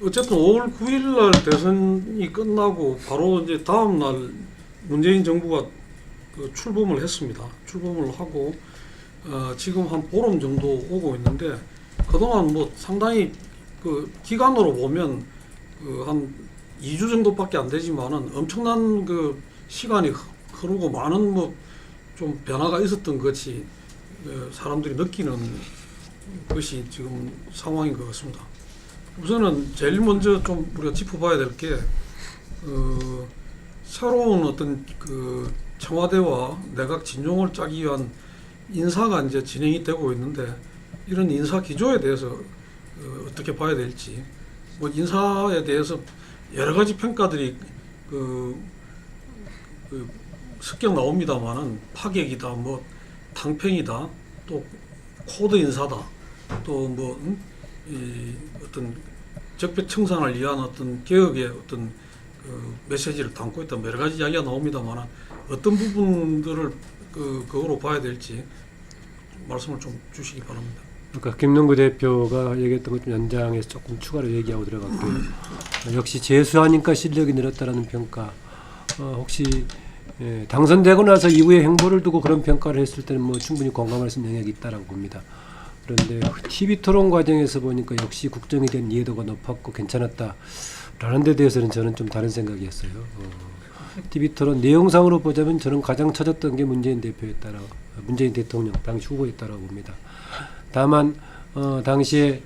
어쨌든 5월 9일 날 대선이 끝나고 바로 이제 다음 날 문재인 정부가 그 출범을 했습니다. 출범을 하고 지금 한 보름 정도 오고 있는데 그동안 뭐 상당히 그 기간으로 보면 그 한 2주 정도밖에 안 되지만은 엄청난 그 시간이 흐르고 많은 뭐 좀 변화가 있었던 것이 사람들이 느끼는 것이 지금 상황인 것 같습니다. 우선은 제일 먼저 좀 우리가 짚어봐야 될 게 새로운 어떤 그 청와대와 내각 진용을 짜기 위한 인사가 이제 진행이 되고 있는데 이런 인사 기조에 대해서 어떻게 봐야 될지 뭐 인사에 대해서 여러 가지 평가들이 그 습격 나옵니다만은 파격이다, 뭐 탕평이다, 또 코드 인사다, 또 뭐 어떤 적폐청산을 위한 어떤 개혁의 어떤 그 메시지를 담고 있다, 여러 가지 이야기가 나옵니다만 어떤 부분들을 그거로 봐야 될지 말씀을 좀 주시기 바랍니다. 그러니까 김능구 대표가 얘기했던 것 좀 연장해서 조금 추가로 얘기하고 들어갔고요. 역시 재수하니까 실력이 늘었다라는 평가. 혹시 당선되고 나서 이후의 행보를 두고 그런 평가를 했을 때는 뭐 충분히 공감할 수 있는 영역이 있다라고 봅니다. 그런데 TV 토론 과정에서 보니까 역시 국정에 대한 이해도가 높았고 괜찮았다라는 데 대해서는 저는 좀 다른 생각이었어요. TV 토론 내용상으로 보자면 저는 가장 처졌던 게 문재인 대통령 당시 후보였다라고 봅니다. 다만 당시에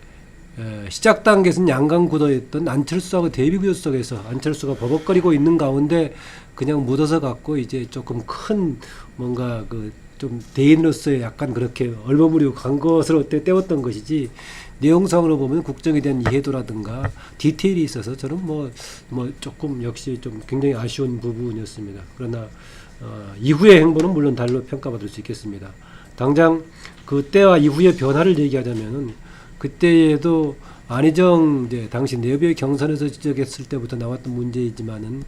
시작 단계에서는 양강구도였던 안철수하고 대비구도 속에서 안철수가 버벅거리고 있는 가운데 그냥 묻어서 갔고 이제 조금 큰 뭔가 그 좀 대인으로서의 약간 그렇게 얼버무리고 간 것으로 때웠던 것이지 내용상으로 보면 국정에 대한 이해도라든가 디테일이 있어서 저는 뭐 조금 역시 좀 굉장히 아쉬운 부분이었습니다. 그러나 이후의 행보는 물론 달로 평가받을 수 있겠습니다. 당장 그때와 이후의 변화를 얘기하자면은 그때에도 안희정 이제 당시 내부의 경선에서 지적했을 때부터 나왔던 문제이지만은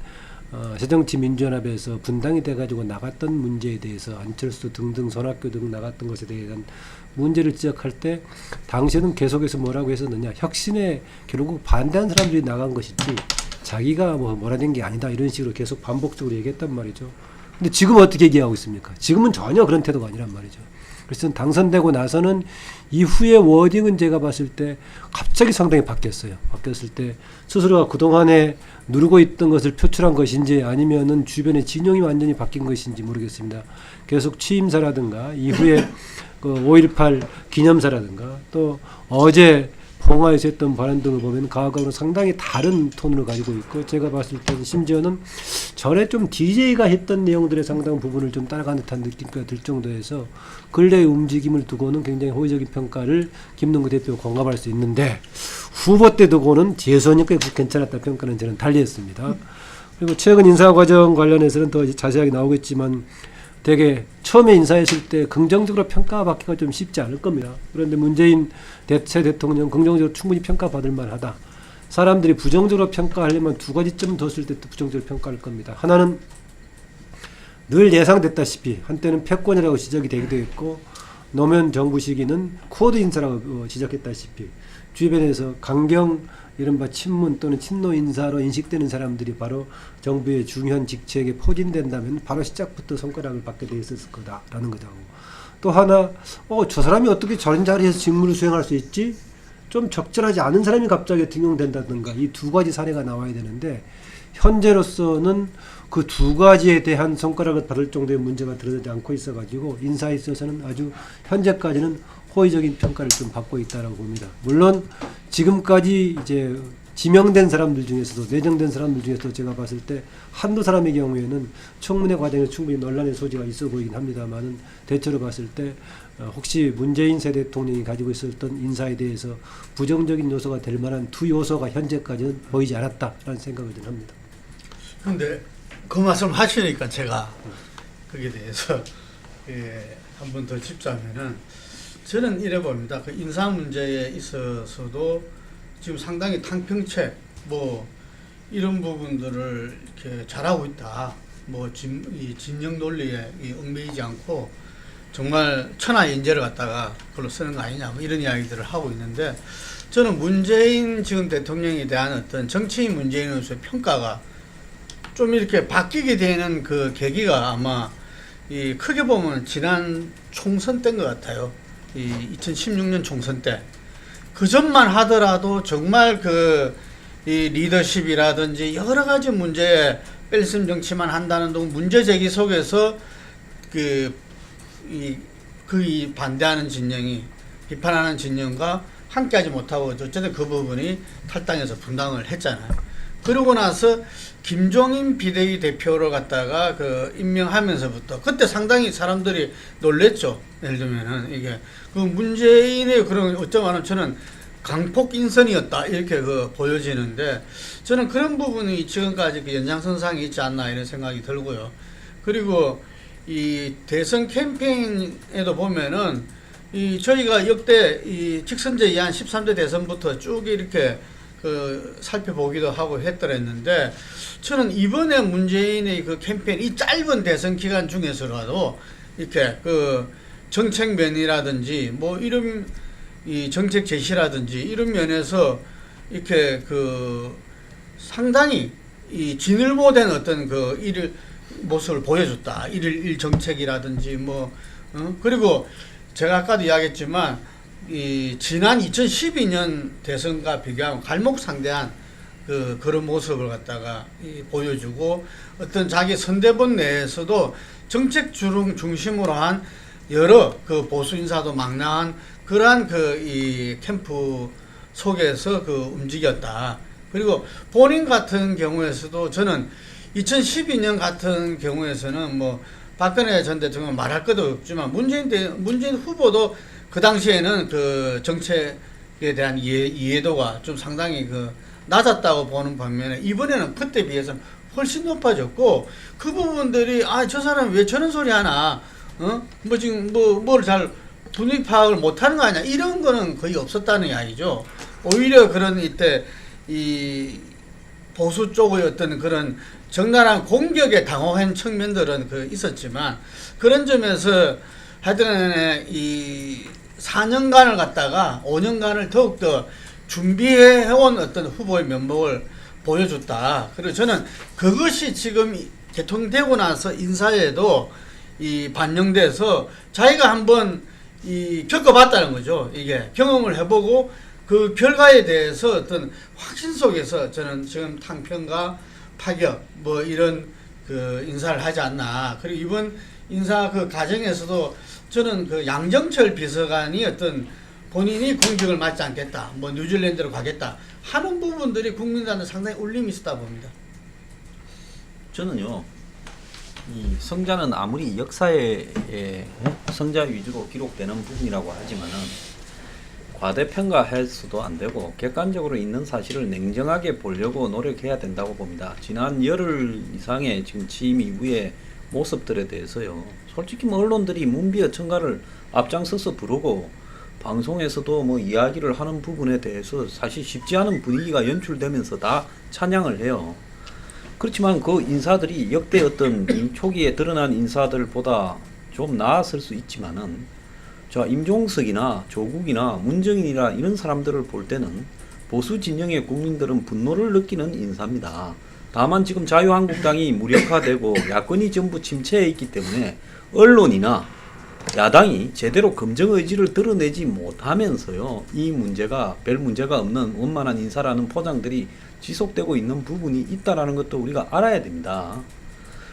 새정치민주연합에서 분당이 돼가지고 나갔던 문제에 대해서 안철수 등등 손학규 등 나갔던 것에 대한 문제를 지적할 때 당시에는 계속해서 뭐라고 했었느냐, 혁신에 결국 반대한 사람들이 나간 것이지 자기가 뭐라 된 게 아니다 이런 식으로 계속 반복적으로 얘기했단 말이죠. 근데 지금 어떻게 얘기하고 있습니까? 지금은 전혀 그런 태도가 아니란 말이죠. 그래서 당선되고 나서는 이후의 워딩은 제가 봤을 때 갑자기 상당히 바뀌었어요. 바뀌었을 때 스스로가 그동안에 누르고 있던 것을 표출한 것인지 아니면은 주변의 진영이 완전히 바뀐 것인지 모르겠습니다. 계속 취임사라든가 이후에 그 5.18 기념사라든가 또 어제 봉화에서 했던 발언 등을 보면 과거하고는 상당히 다른 톤을 가지고 있고 제가 봤을 때는 심지어는 전에 좀 DJ가 했던 내용들의 상당 부분을 좀 따라가는 듯한 느낌가 들 정도에서 근래의 움직임을 두고는 굉장히 호의적인 평가를 김능구 대표가 공감할 수 있는데 후보 때 두고는 재선이니까 괜찮았다 평가는 저는 달리했습니다. 그리고 최근 인사 과정 관련해서는 더 자세하게 나오겠지만 되게 처음에 인사했을 때 긍정적으로 평가받기가 좀 쉽지 않을 겁니다. 그런데 문재인 새 대통령 긍정적으로 충분히 평가받을 만하다. 사람들이 부정적으로 평가하려면 두 가지 점 뒀을 때 부정적으로 평가할 겁니다. 하나는 늘 예상됐다시피 한때는 패권이라고 지적이 되기도 했고 노무현 정부 시기는 코드 인사라고 지적했다시피 주변에서 강경 이른바 친문 또는 친노 인사로 인식되는 사람들이 바로 정부의 중요한 직책에 포진된다면 바로 시작부터 손가락을 받게 돼 있었을 거다라는 거죠. 또 하나 저 사람이 어떻게 저런 자리에서 직무를 수행할 수 있지? 좀 적절하지 않은 사람이 갑자기 등용된다든가 이 두 가지 사례가 나와야 되는데 현재로서는 그 두 가지에 대한 손가락을 받을 정도의 문제가 드러나지 않고 있어가지고 인사에 있어서는 아주 현재까지는 호의적인 평가를 좀 받고 있다라고 봅니다. 물론 지금까지 이제 지명된 사람들 중에서도 내정된 사람들 중에서도 제가 봤을 때 한두 사람의 경우에는 청문회 과정에 충분히 논란의 소지가 있어 보이긴 합니다만은 대체로 봤을 때 혹시 문재인 새 대통령이 가지고 있었던 인사에 대해서 부정적인 요소가 될 만한 두 요소가 현재까지는 보이지 않았다라는 생각을 좀 합니다. 그런데 그 말씀 하시니까 제가 거기에 대해서 한 번 더 짚자면은 저는 이래 봅니다. 그 인사 문제에 있어서도 지금 상당히 탕평책 뭐 이런 부분들을 이렇게 잘하고 있다. 뭐 이 진영 논리에 얽매이지 않고 정말 천하의 인재를 갖다가 그걸로 쓰는 거 아니냐 뭐 이런 이야기들을 하고 있는데 저는 문재인 지금 대통령에 대한 어떤 정치인 문재인으로서의 평가가 좀 이렇게 바뀌게 되는 그 계기가 아마 이 크게 보면 지난 총선 때인 것 같아요. 이 2016년 총선 때. 그 전만 하더라도 정말 이 리더십이라든지 여러 가지 문제에 뺄셈 정치만 한다는 등 문제 제기 속에서 이 반대하는 진영이 비판하는 진영과 함께하지 못하고 어쨌든 그 부분이 탈당해서 분당을 했잖아요. 그러고 나서 김종인 비대위 대표로 갖다가 임명하면서부터 그때 상당히 사람들이 놀랬죠. 예를 들면은 이게 문재인의 그런 어쩌면 저는 강폭 인선이었다 이렇게 보여지는데 저는 그런 부분이 지금까지 연장선상에 있지 않나 이런 생각이 들고요. 그리고 이 대선 캠페인에도 보면은 저희가 역대 직선제 이한 13대 대선부터 쭉 이렇게 살펴보기도 하고 했더랬는데 저는 이번에 문재인의 캠페인 이 짧은 대선 기간 중에서라도 이렇게 정책면이라든지 뭐 이런 이 정책 제시라든지 이런 면에서 이렇게 상당히 이 진일보된 어떤 모습을 보여줬다. 일일 정책이라든지 그리고 제가 아까도 이야기했지만 지난 2012년 대선과 비교하면 갈목상대한 그런 모습을 갖다가 보여주고 어떤 자기 선대본 내에서도 정책 중심으로 한 여러 보수 인사도 망라한 그러한 이 캠프 속에서 움직였다. 그리고 본인 같은 경우에서도 저는 2012년 같은 경우에서는 박근혜 전 대통령 말할 것도 없지만 문재인 후보도 그 당시에는 정책에 대한 이해도가 좀 상당히 낮았다고 보는 반면에 이번에는 그때 비해서는 훨씬 높아졌고 그 부분들이 저 사람 왜 저런 소리 하나 지금 뭘 잘 분위기 파악을 못하는 거 아니야 이런 거는 거의 없었다는 이야기죠. 오히려 그런 이때 이 보수 쪽의 어떤 그런 적나라한 공격에 당황한 측면들은 있었지만 그런 점에서 하여튼 이 4년간을 갖다가 5년간을 더욱더 준비해온 어떤 후보의 면목을 보여줬다. 그리고 저는 그것이 지금 개통되고 나서 인사에도 반영돼서 자기가 한번 겪어봤다는 거죠. 이게 경험을 해보고 그 결과에 대해서 어떤 확신 속에서 저는 지금 탕평과 파격 이런 인사를 하지 않나. 그리고 이번 인사 과정에서도 저는 양정철 비서관이 어떤 본인이 공격을 맞지 않겠다, 뉴질랜드로 가겠다 하는 부분들이 국민들한테 상당히 울림이 있었다 봅니다. 저는요, 이 성자는 아무리 역사의 성자 위주로 기록되는 부분이라고 하지만은 과대평가해서도 안 되고 객관적으로 있는 사실을 냉정하게 보려고 노력해야 된다고 봅니다. 지난 열흘 이상의 지금 취임 이후의 모습들에 대해서요. 솔직히 언론들이 문비어 청가를 앞장서서 부르고 방송에서도 이야기를 하는 부분에 대해서 사실 쉽지 않은 분위기가 연출되면서 다 찬양을 해요. 그렇지만 그 인사들이 역대 어떤 초기에 드러난 인사들보다 좀 나았을 수 있지만은 임종석이나 조국이나 문정인이나 이런 사람들을 볼 때는 보수 진영의 국민들은 분노를 느끼는 인사입니다. 다만 지금 자유한국당이 무력화되고 야권이 전부 침체해 있기 때문에 언론이나 야당이 제대로 검증 의지를 드러내지 못하면서요, 이 문제가 별 문제가 없는 원만한 인사라는 포장들이 지속되고 있는 부분이 있다라는 것도 우리가 알아야 됩니다.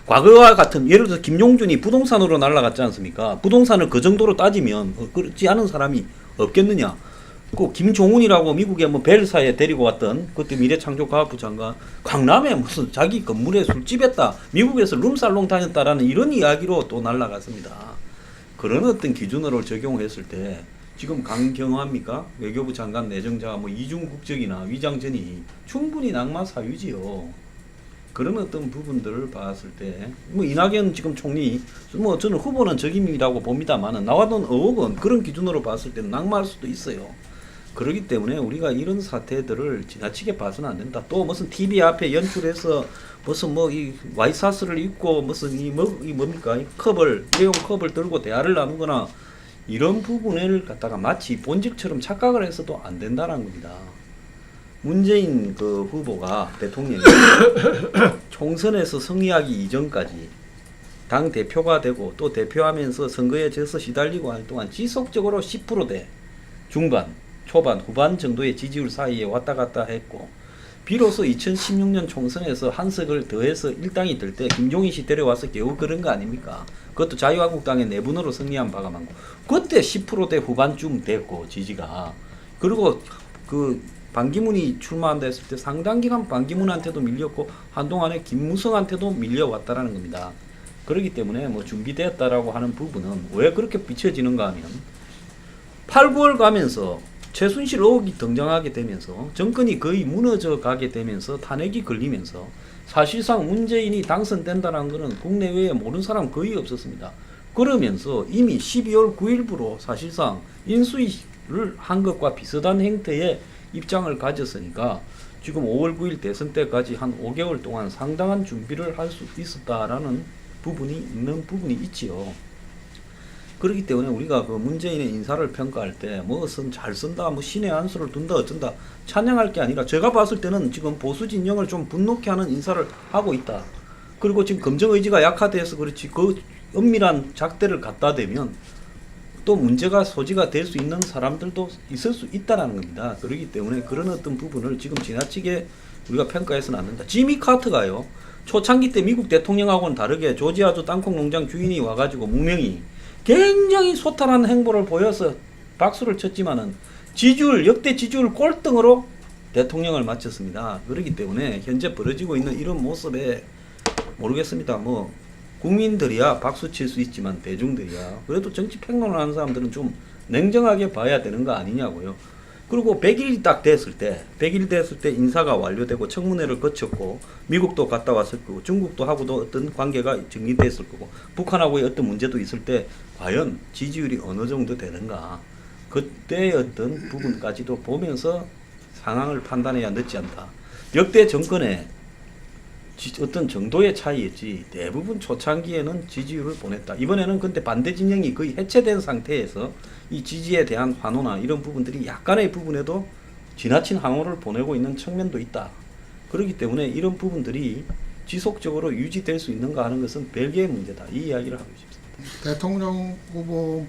과거와 같은 예를 들어서 김용준이 부동산으로 날아갔지 않습니까? 부동산을 그 정도로 따지면 그렇지 않은 사람이 없겠느냐? 그 김종훈이라고 미국에 벨사에 데리고 왔던 그때 미래창조과학부 장관 강남에 무슨 자기 건물에 술집했다, 미국에서 룸살롱 다녔다라는 이런 이야기로 또 날아갔습니다. 그런 어떤 기준으로 적용했을 때 지금 강경화입니까? 외교부 장관 내정자가 이중 국적이나 위장전이 충분히 낙마 사유지요. 그런 어떤 부분들을 봤을 때 이낙연 지금 총리 저는 후보는 적임이라고 봅니다만은 나왔던 의혹은 그런 기준으로 봤을 때는 낙마할 수도 있어요. 그렇기 때문에 우리가 이런 사태들을 지나치게 봐서는 안 된다. 또 무슨 TV 앞에 연출해서 무슨 이 와이사스를 입고 무슨 뭡니까? 이 컵을 일회용 컵을 들고 대화를 나누거나 이런 부분을 갖다가 마치 본직처럼 착각을 해서도 안 된다는 겁니다. 문재인 그 후보가 대통령이 총선에서 승리하기 이전까지 당 대표가 되고 또 대표하면서 선거에 져서 시달리고 할 동안 지속적으로 10%대 중반, 초반, 후반 정도의 지지율 사이에 왔다 갔다 했고 비로소 2016년 총선에서 한석을 더해서 일당이 될 때 김종인 씨 데려와서 겨우 그런 거 아닙니까? 그것도 자유한국당의 내분으로 승리한 바가 많고 그때 10%대 후반쯤 됐고 지지가 그리고 그 반기문이 출마한다 했을 때 상당 기간 반기문한테도 밀렸고 한동안에 김무성한테도 밀려왔다라는 겁니다. 그렇기 때문에 뭐 준비되었다라고 하는 부분은 왜 그렇게 비춰지는가 하면 8, 9월 가면서 최순실 의혹이 등장하게 되면서 정권이 거의 무너져 가게 되면서 탄핵이 걸리면서 사실상 문재인이 당선된다는 것은 국내외에 모르는 사람 거의 없었습니다. 그러면서 이미 12월 9일부로 사실상 인수위를 한 것과 비슷한 형태의 입장을 가졌으니까 지금 5월 9일 대선 때까지 한 5개월 동안 상당한 준비를 할 수 있었다라는 부분이 있는 부분이 있지요. 그렇기 때문에 우리가 그 문재인의 인사를 평가할 때 뭐 잘 쓴다, 뭐 신의 한 수를 둔다 어쩐다 찬양할 게 아니라 제가 봤을 때는 지금 보수 진영을 좀 분노케 하는 인사를 하고 있다. 그리고 지금 검증 의지가 약화돼서 그렇지 그 은밀한 작대를 갖다 대면 또 문제가 소지가 될 수 있는 사람들도 있을 수 있다라는 겁니다. 그렇기 때문에 그런 어떤 부분을 지금 지나치게 우리가 평가해서는 안 된다. 지미 카트가요. 초창기 때 미국 대통령하고는 다르게 조지아주 땅콩 농장 주인이 와가지고 무명히 굉장히 소탈한 행보를 보여서 박수를 쳤지만은 지지율 역대 지지율 꼴등으로 대통령을 마쳤습니다. 그렇기 때문에 현재 벌어지고 있는 이런 모습에 모르겠습니다. 뭐 국민들이야 박수 칠 수 있지만 대중들이야 그래도 정치 평론을 하는 사람들은 좀 냉정하게 봐야 되는 거 아니냐고요. 그리고 100일이 딱 됐을 때 인사가 완료되고 청문회를 거쳤고 미국도 갔다 왔을 거고 중국도 하고도 어떤 관계가 정리됐을 거고 북한하고의 어떤 문제도 있을 때 과연 지지율이 어느 정도 되는가 그때의 어떤 부분까지도 보면서 상황을 판단해야 늦지 않다. 역대 정권의 어떤 정도의 차이였지 대부분 초창기에는 지지율을 보냈다. 이번에는 근데 반대 진영이 거의 해체된 상태에서 이 지지에 대한 환호나 이런 부분들이 약간의 부분에도 지나친 환호를 보내고 있는 측면도 있다. 그렇기 때문에 이런 부분들이 지속적으로 유지될 수 있는가 하는 것은 별개의 문제다. 이 이야기를 하고 싶습니다. 대통령 후보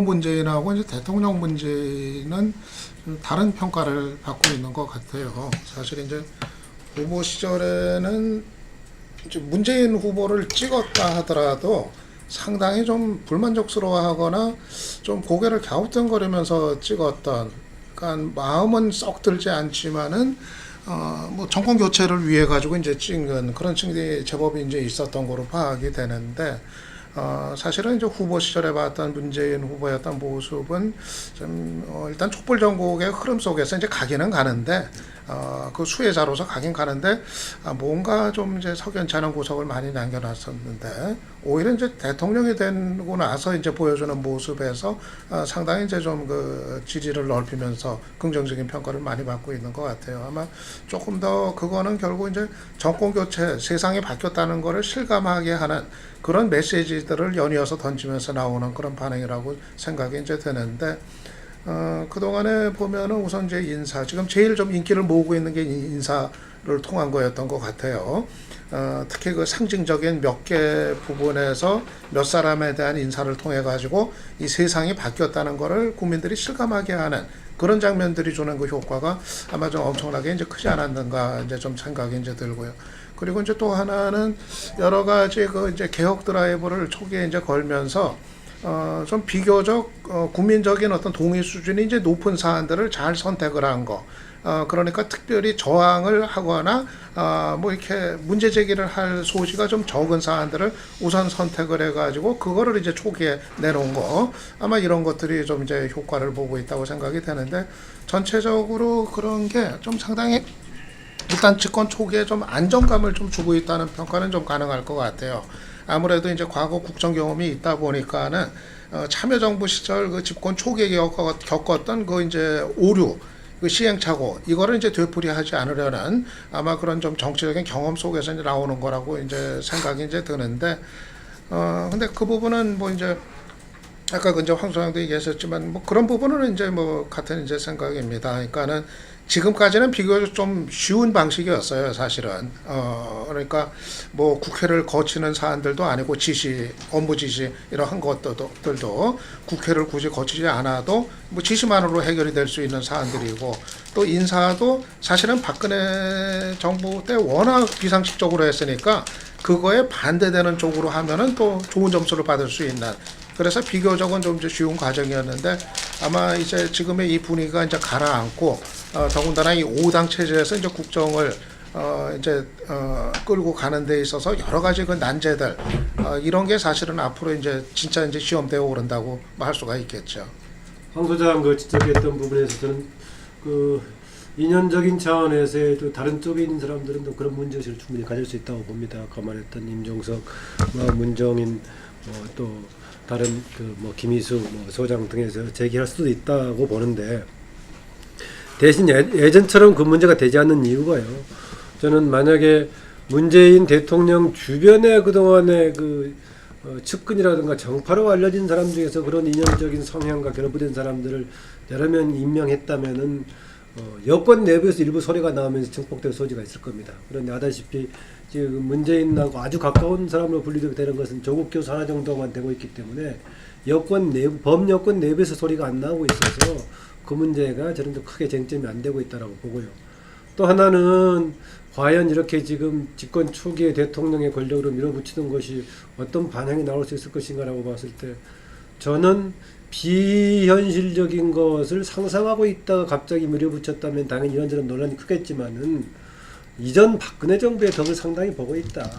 문재인하고 이제 대통령 문재인은 좀 다른 평가를 받고 있는 것 같아요. 사실 이제 후보 시절에는 이제 문재인 후보를 찍었다 하더라도 상당히 좀 불만족스러워하거나 좀 고개를 갸우뚱거리면서 찍었던, 그러니까 마음은 썩 들지 않지만은 뭐 정권 교체를 위해 가지고 이제 찍은 그런 측면이 제법 이제 있었던 거로 파악이 되는데. 사실은 이제 후보 시절에 봤던 문재인 후보였던 모습은 좀 일단 촛불 전국의 흐름 속에서 이제 가기는 가는데 그 수혜자로서 가긴 가는데 뭔가 좀 이제 석연치 않은 구석을 많이 남겨놨었는데 오히려 이제 대통령이 되고 나서 이제 보여주는 모습에서 상당히 이제 좀 그 지지를 넓히면서 긍정적인 평가를 많이 받고 있는 것 같아요. 아마 조금 더 그거는 결국 이제 정권 교체, 세상이 바뀌었다는 거를 실감하게 하는 그런 메시지들을 연이어서 던지면서 나오는 그런 반응이라고 생각이 이제 되는데, 그동안에 보면은 우선 이제 인사, 지금 제일 좀 인기를 모으고 있는 게 인사를 통한 거였던 것 같아요. 특히 그 상징적인 몇 개 부분에서 몇 사람에 대한 인사를 통해 가지고 이 세상이 바뀌었다는 거를 국민들이 실감하게 하는 그런 장면들이 주는 그 효과가 아마 좀 엄청나게 이제 크지 않았는가 이제 좀 생각이 이제 들고요. 그리고 이제 또 하나는 여러 가지 그 이제 개혁 드라이브를 초기에 이제 걸면서 좀 비교적 국민적인 어떤 동의 수준이 이제 높은 사안들을 잘 선택을 한 거. 그러니까 특별히 저항을 하거나 뭐 이렇게 문제 제기를 할 소지가 좀 적은 사안들을 우선 선택을 해가지고 그거를 이제 초기에 내놓은 거, 아마 이런 것들이 좀 이제 효과를 보고 있다고 생각이 되는데, 전체적으로 그런 게 좀 상당히 일단 집권 초기에 좀 안정감을 좀 주고 있다는 평가는 좀 가능할 것 같아요. 아무래도 이제 과거 국정 경험이 있다 보니까는 참여정부 시절 그 집권 초기에 겪었던 그 이제 오류, 그 시행착오, 이거를 이제 되풀이하지 않으려는 아마 그런 좀 정치적인 경험 속에서 이제 나오는 거라고 이제 생각이 이제 드는데, 근데 그 부분은 뭐 이제 아까 이제 황 소장도 얘기하셨지만 뭐 그런 부분은 이제 뭐 같은 이제 생각입니다. 그러니까는 지금까지는 비교적 좀 쉬운 방식이었어요, 사실은. 그러니까 뭐 국회를 거치는 사안들도 아니고 지시, 업무 지시 이러한 것들도 국회를 굳이 거치지 않아도 뭐 지시만으로 해결이 될 수 있는 사안들이고, 또 인사도 사실은 박근혜 정부 때 워낙 비상식적으로 했으니까 그거에 반대되는 쪽으로 하면은 또 좋은 점수를 받을 수 있는, 그래서 비교적은 좀 이제 쉬운 과정이었는데, 아마 이제 지금의 이 분위기가 이제 가라앉고, 더군다나 이 5당 체제에서 이제 국정을 끌고 가는 데 있어서 여러 가지 그 난제들, 이런 게 사실은 앞으로 이제 진짜 이제 시험대에 오른다고 할 수가 있겠죠. 황 소장 그 지적했던 부분에서 저는 그 인연적인 차원에서의 또 다른 쪽에 있는 사람들은 또 그런 문제의식을 충분히 가질 수 있다고 봅니다. 아까 말했던 임종석, 문정인, 또 다른 그 뭐 김희수 소장 등에서 제기할 수도 있다고 보는데, 대신 예전처럼 그 문제가 되지 않는 이유가요. 저는 만약에 문재인 대통령 주변에 그동안의 그 측근이라든가 정파로 알려진 사람 중에서 그런 인연적인 성향과 결부된 사람들을 여러 명 임명했다면은 여권 내부에서 일부 소리가 나오면서 증폭될 소지가 있을 겁니다. 그런데 아다시피 지금 문재인하고 아주 가까운 사람으로 분류되는 것은 조국 교수 하나 정도만 되고 있기 때문에 여권 내부, 범여권 내부에서 소리가 안 나오고 있어서 그 문제가 저는 좀 크게 쟁점이 안 되고 있다라고 보고요. 또 하나는 과연 이렇게 지금 집권 초기에 대통령의 권력으로 밀어붙이는 것이 어떤 반향이 나올 수 있을 것인가라고 봤을 때, 저는 비현실적인 것을 상상하고 있다가 갑자기 밀어붙였다면 당연히 이런저런 논란이 크겠지만은, 이전 박근혜 정부의 덕을 상당히 보고 있다.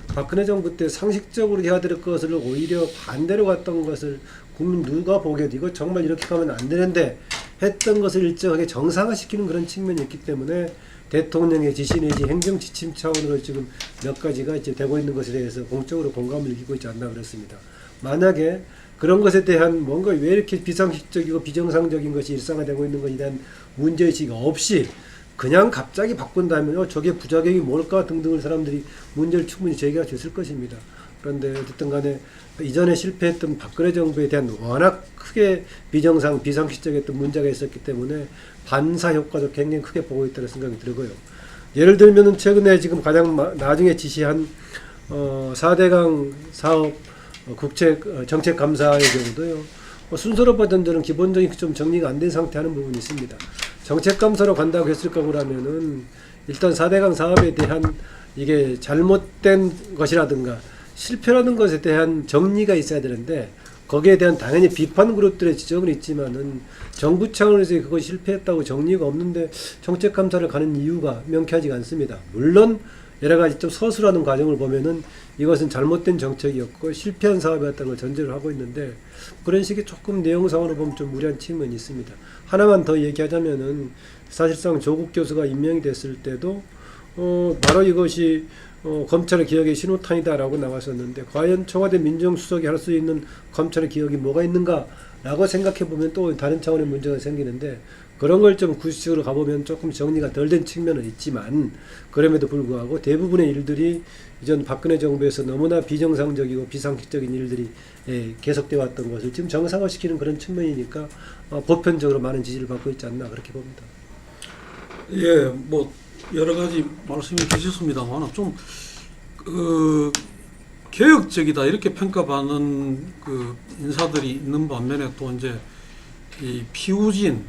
박근혜 정부 때 상식적으로 해야 될 것을 오히려 반대로 갔던 것을 국민 누가 보게도 이거 정말 이렇게 가면 안 되는데 했던 것을 일정하게 정상화시키는 그런 측면이 있기 때문에 대통령의 지시 내지 행정 지침 차원으로 지금 몇 가지가 이제 되고 있는 것에 대해서 공적으로 공감을 느끼고 있지 않나 그렇습니다. 만약에 그런 것에 대한 뭔가 왜 이렇게 비상식적이고 비정상적인 것이 일상화되고 있는 것에 대한 문제의식이 없이 그냥 갑자기 바꾼다면 저게 부작용이 뭘까 등등을 사람들이 문제를 충분히 제기할 수 있을 것입니다. 그런데 어쨌든 간에 이전에 실패했던 박근혜 정부에 대한 워낙 크게 비상식적이었던 문제가 있었기 때문에 반사 효과도 굉장히 크게 보고 있다는 생각이 들고요. 예를 들면은 최근에 지금 가장 나중에 지시한 4대강 사업 국책 정책 감사의 경우도요. 순서로 보던 저는 기본적인 좀 정리가 안 된 상태 하는 부분이 있습니다. 정책 감사로 간다고 했을 거라면은 일단 4대강 사업에 대한 이게 잘못된 것이라든가 실패라는 것에 대한 정리가 있어야 되는데, 거기에 대한 당연히 비판 그룹들의 지적은 있지만은 정부 차원에서 그것이 실패했다고 정리가 없는데 정책 감사를 가는 이유가 명쾌하지가 않습니다. 물론 여러 가지 좀 서술하는 과정을 보면은 이것은 잘못된 정책이었고 실패한 사업이었다는 걸 전제를 하고 있는데, 그런 식의 조금 내용상으로 보면 좀 무리한 측면이 있습니다. 하나만 더 얘기하자면은 사실상 조국 교수가 임명이 됐을 때도 바로 이것이 검찰의 개혁의 신호탄이다라고 나왔었는데, 과연 청와대 민정수석이 할 수 있는 검찰의 개혁이 뭐가 있는가라고 생각해보면 또 다른 차원의 문제가 생기는데, 그런 걸 좀 구시적으로 가보면 조금 정리가 덜 된 측면은 있지만, 그럼에도 불구하고 대부분의 일들이 이전 박근혜 정부에서 너무나 비정상적이고 비상식적인 일들이 계속되어 왔던 것을 지금 정상화시키는 그런 측면이니까 보편적으로 많은 지지를 받고 있지 않나 그렇게 봅니다. 예, 뭐 여러 가지 말씀이 계셨습니다만 좀 개혁적이다 이렇게 평가받는 그 인사들이 있는 반면에 또 이제 이 피우진,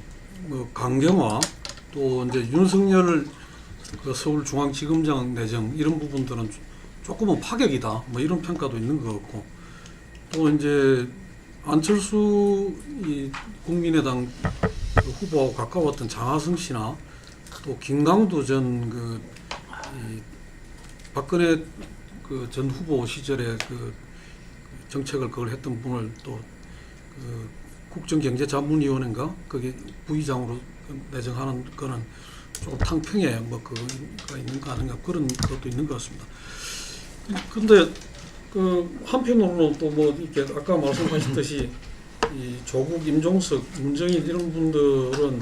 강경화, 또 이제 윤석열 그 서울중앙지검장 내정 이런 부분들은 조금은 파격이다, 뭐 이런 평가도 있는 것 같고, 또 이제 안철수 이 국민의당 그 후보하고 가까웠던 장하성 씨나 또 김강두 전 그 박근혜 그 전 후보 시절에 그 정책을 그걸 했던 분을 또 그 국정경제자문위원회인가 거기 부의장으로 내정하는 거는 조금 탕평에 뭐 그가 있는 거 아닌가 그런 것도 있는 것 같습니다. 근데 그 한편으로는 또 뭐 이렇게 아까 말씀하셨듯이 이 조국, 임종석, 문정인 이런 분들은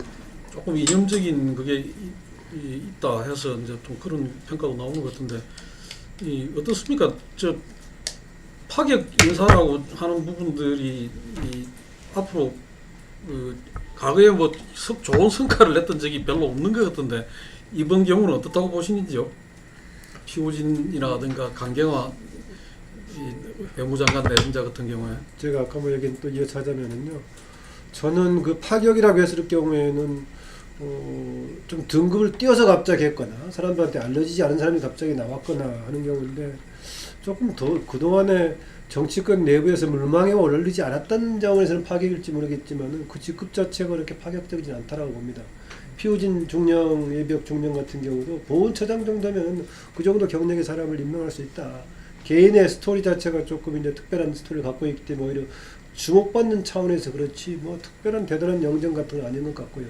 조금 이념적인 그게 있다 해서 이제 좀 그런 평가도 나오는 것 같은데, 어떻습니까? 파격 인사라고 하는 부분들이 앞으로 과거에 뭐 좋은 성과를 냈던 적이 별로 없는 것 같은데 이번 경우는 어떻다고 보시는지요? 피오진이라든가 강경화 외무장관 내정자 같은 경우에. 제가 아까 뭐 얘기 또 이어서 하자면은요. 저는 그 파격이라고 했을 경우에는 좀 등급을 띄어서 갑자기 했거나 사람들한테 알려지지 않은 사람이 갑자기 나왔거나 하는 경우인데 조금 더 그동안에 정치권 내부에서 물망에 오르지 않았던 점에서는 파격일지 모르겠지만은 그 직급 자체가 그렇게 파격적이진 않다라고 봅니다. 피오진 중령, 예비역 중령 같은 경우도 보훈처장 정도면 그 정도 경력의 사람을 임명할 수 있다. 개인의 스토리 자체가 조금 이제 특별한 스토리를 갖고 있기 때문에 오히려 주목받는 차원에서 그렇지 뭐 특별한 대단한 영정 같은 건 아닌 것 같고요.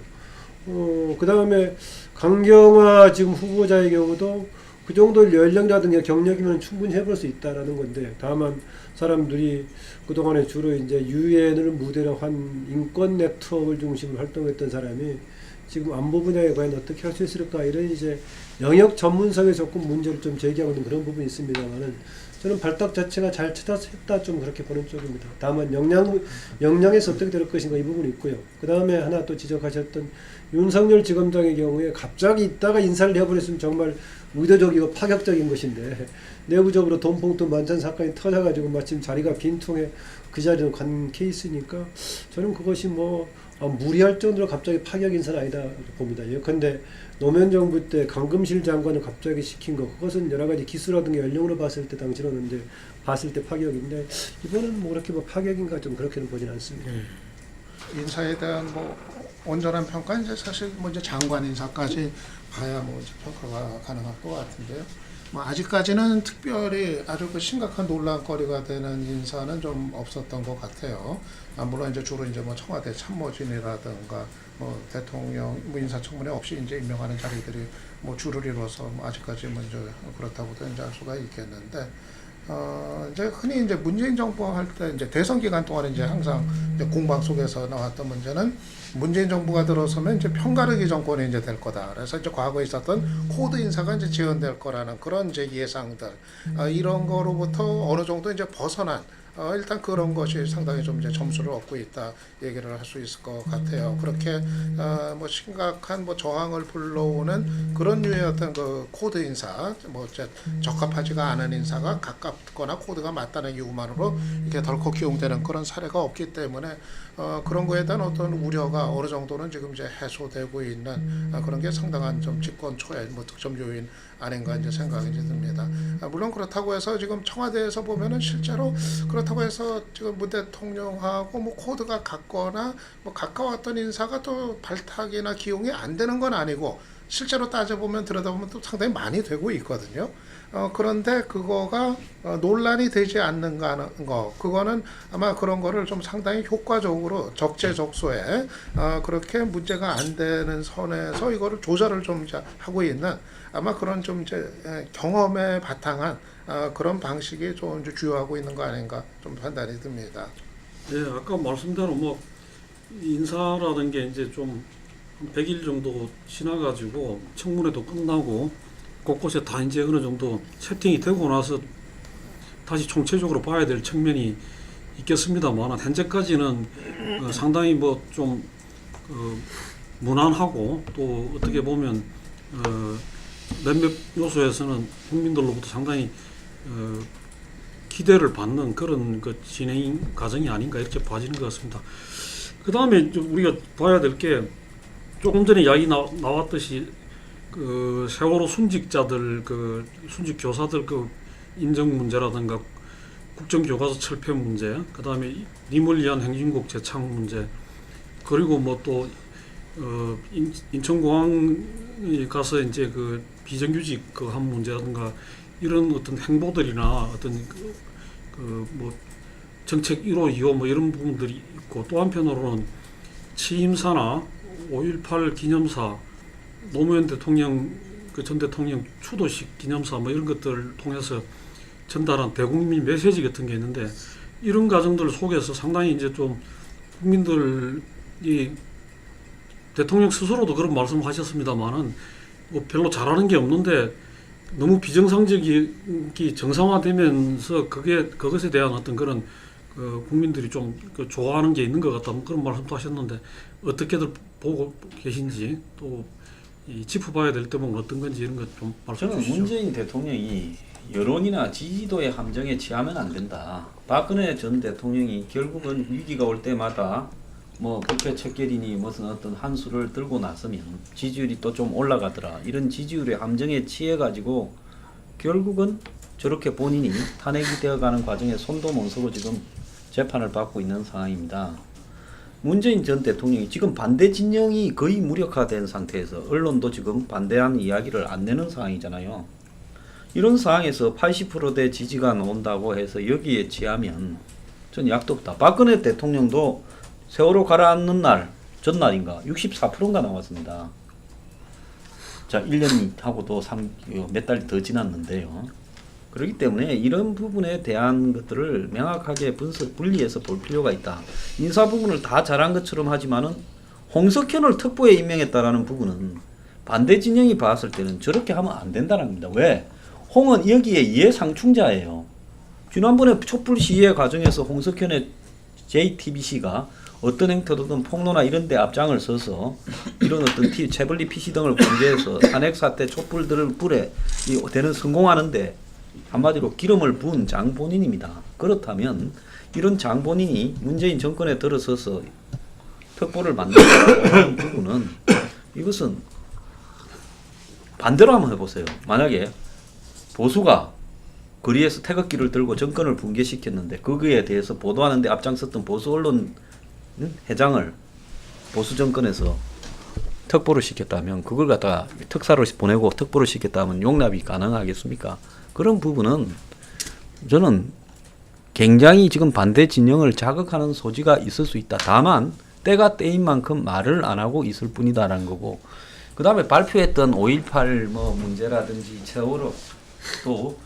그 다음에 강경화 지금 후보자의 경우도 그 정도 연령이라든가 경력이면 충분히 해볼 수 있다라는 건데 다만 사람들이 그동안에 주로 이제 유엔을 무대로 한 인권 네트워크를 중심으로 활동했던 사람이 지금 안보 분야에 과연 어떻게 할 수 있을까 이런 이제 영역 전문성에 조금 문제를 좀 제기하고 있는 그런 부분이 있습니다만은 저는 발탁 자체가 잘 찾아서 했다 좀 그렇게 보는 쪽입니다. 다만 역량에서 어떻게 될 것인가 이 부분이 있고요. 그 다음에 하나 또 지적하셨던 윤석열 지검장의 경우에 갑자기 있다가 인사를 해버렸으면 정말 의도적이고 파격적인 것인데 내부적으로 돈봉투 만찬 사건이 터져가지고 마침 자리가 빈통에 그 자리로 간 케이스니까 저는 그것이 뭐 무리할 정도로 갑자기 파격 인사는 아니다 봅니다. 예컨대 노무현 정부 때 강금실 장관을 갑자기 시킨 거 그것은 여러 가지 기수라든가 연령으로 봤을 때 당시로는 이제 봤을 때 파격인데 이번은 뭐 그렇게 뭐 파격인가 좀 그렇게는 보진 않습니다. 인사에 대한 뭐 온전한 평가 이제 사실 뭐 이제 장관 인사까지 봐야 뭐 이제 평가가 가능할 것 같은데요. 뭐 아직까지는 특별히 아주 그 심각한 논란거리가 되는 인사는 좀 없었던 것 같아요. 물론 이제 주로 이제 뭐 청와대 참모진이라든가 뭐 대통령 뭐 인사청문회 없이 이제 임명하는 자리들이 뭐 주를 이뤄서 뭐 아직까지 먼저 그렇다고도 이제 할 수가 있겠는데. 이제 흔히 이제 문재인 정부가 할 때 이제 대선 기간 동안에 이제 항상 이제 공방 속에서 나왔던 문제는 문재인 정부가 들어서면 이제 편가르기 정권이 이제 될 거다. 그래서 이제 과거에 있었던 코드 인사가 이제 지연될 거라는 그런 이제 예상들, 이런 거로부터 어느 정도 이제 벗어난 일단 그런 것이 상당히 좀 이제 점수를 얻고 있다 얘기를 할 수 있을 것 같아요. 그렇게 뭐 심각한 뭐 저항을 불러오는 그런 류의 어떤 그 코드 인사, 뭐 이제 적합하지가 않은 인사가 가깝거나 코드가 맞다는 이유만으로 이렇게 덜컥 기용되는 그런 사례가 없기 때문에 그런 거에 대한 어떤 우려가 어느 정도는 지금 이제 해소되고 있는 그런 게 상당한 좀 집권 초의 뭐 득점 요인 아닌가 이제 생각이 이제 듭니다. 물론 그렇다고 해서 지금 청와대에서 보면은 실제로 그렇다고 해서 지금 문 대통령하고 뭐 코드가 같거나 뭐 가까웠던 인사가 또 발탁이나 기용이 안 되는 건 아니고 실제로 따져보면 들여다보면 또 상당히 많이 되고 있거든요. 그런데 그거가 논란이 되지 않는가 하는 거, 그거는 아마 그런 거를 좀 상당히 효과적으로 적재적소에 그렇게 문제가 안 되는 선에서 이거를 조절을 좀 이제 하고 있는 아마 그런 좀 이제 경험에 바탕한 그런 방식이 좀 이제 주요하고 있는 거 아닌가 좀 판단이 듭니다. 네, 아까 말씀대로 뭐 인사라는 게 이제 좀 100일 정도 지나가지고 청문회도 끝나고 곳곳에 다 이제 어느 정도 세팅이 되고 나서 다시 총체적으로 봐야 될 측면이 있겠습니다만 현재까지는 상당히 뭐 좀 무난하고 또 어떻게 보면 몇몇 요소에서는 국민들로부터 상당히 기대를 받는 그런 그 진행 과정이 아닌가 이렇게 봐지는 것 같습니다. 그 다음에 우리가 봐야 될 게 조금 전에 이야기 나왔듯이 그 세월호 순직자들 그 순직 교사들 그 인정 문제라든가 국정교과서 철폐 문제, 그 다음에 님을 위한 행진곡 재창 문제, 그리고 뭐 또 인천공항에 가서 이제 그 비정규직 그 한 문제라든가 이런 어떤 행보들이나 어떤 그 뭐 정책 1호, 2호 뭐 이런 부분들이 있고 또 한편으로는 취임사나 5.18 기념사, 노무현 대통령 그 전 대통령 추도식 기념사 뭐 이런 것들을 통해서 전달한 대국민 메시지 같은 게 있는데 이런 과정들 속에서 상당히 이제 좀 국민들이 대통령 스스로도 그런 말씀하셨습니다만은 뭐 별로 잘하는 게 없는데 너무 비정상적이 정상화되면서 그것에 대한 어떤 그런 국민들이 좀 좋아하는 게 있는 것 같다, 뭐 그런 말씀도 하셨는데 어떻게들 보고 계신지 또 이 짚어봐야 될 점은 어떤 건지 이런 것 좀 말씀해 저는 주시죠. 문재인 대통령이 여론이나 지지도의 함정에 취하면 안 된다. 박근혜 전 대통령이 결국은 위기가 올 때마다 뭐 국회 척결이니 무슨 어떤 한 수를 들고 나서면 지지율이 또 좀 올라가더라. 이런 지지율의 함정에 취해가지고 결국은 저렇게 본인이 탄핵이 되어가는 과정에 손도 못 쓰고 지금 재판을 받고 있는 상황입니다. 문재인 전 대통령이 지금 반대 진영이 거의 무력화된 상태에서 언론도 지금 반대하는 이야기를 안 내는 상황이잖아요. 이런 상황에서 80%대 지지가 나온다고 해서 여기에 취하면 전 약도 없다. 박근혜 대통령도 세월호 가라앉는 날 전날인가 64%인가 나왔습니다. 자, 1년이 하고도 몇 달 더 지났는데요. 그렇기 때문에 이런 부분에 대한 것들을 명확하게 분리해서 볼 필요가 있다. 인사 부분을 다 잘한 것처럼 하지만은 홍석현을 특보에 임명했다라는 부분은 반대 진영이 봤을 때는 저렇게 하면 안 된다는 겁니다. 왜? 홍은 여기에 이해상충자예요. 지난번에 촛불 시위의 과정에서 홍석현의 JTBC가 어떤 행태든 폭로나 이런 데 앞장을 서서 이런 어떤 채블리 PC 등을 공개해서 탄핵 사태 촛불들을 불에 되는 성공하는데 한마디로 기름을 부은 장본인입니다. 그렇다면 이런 장본인이 문재인 정권에 들어서서 특보를 만든다는 하는 부분은 이것은 반대로 한번 해보세요. 만약에 보수가 거리에서 태극기를 들고 정권을 붕괴시켰는데 거기에 대해서 보도하는데 앞장섰던 보수 언론 회장을 보수 정권에서 특보를 시켰다면 그걸 갖다가 특사로 보내고 특보를 시켰다면 용납이 가능하겠습니까? 그런 부분은 저는 굉장히 지금 반대 진영을 자극하는 소지가 있을 수 있다. 다만 때가 때인 만큼 말을 안 하고 있을 뿐이다라는 거고, 그 다음에 발표했던 5.18 뭐 문제라든지 세월호 또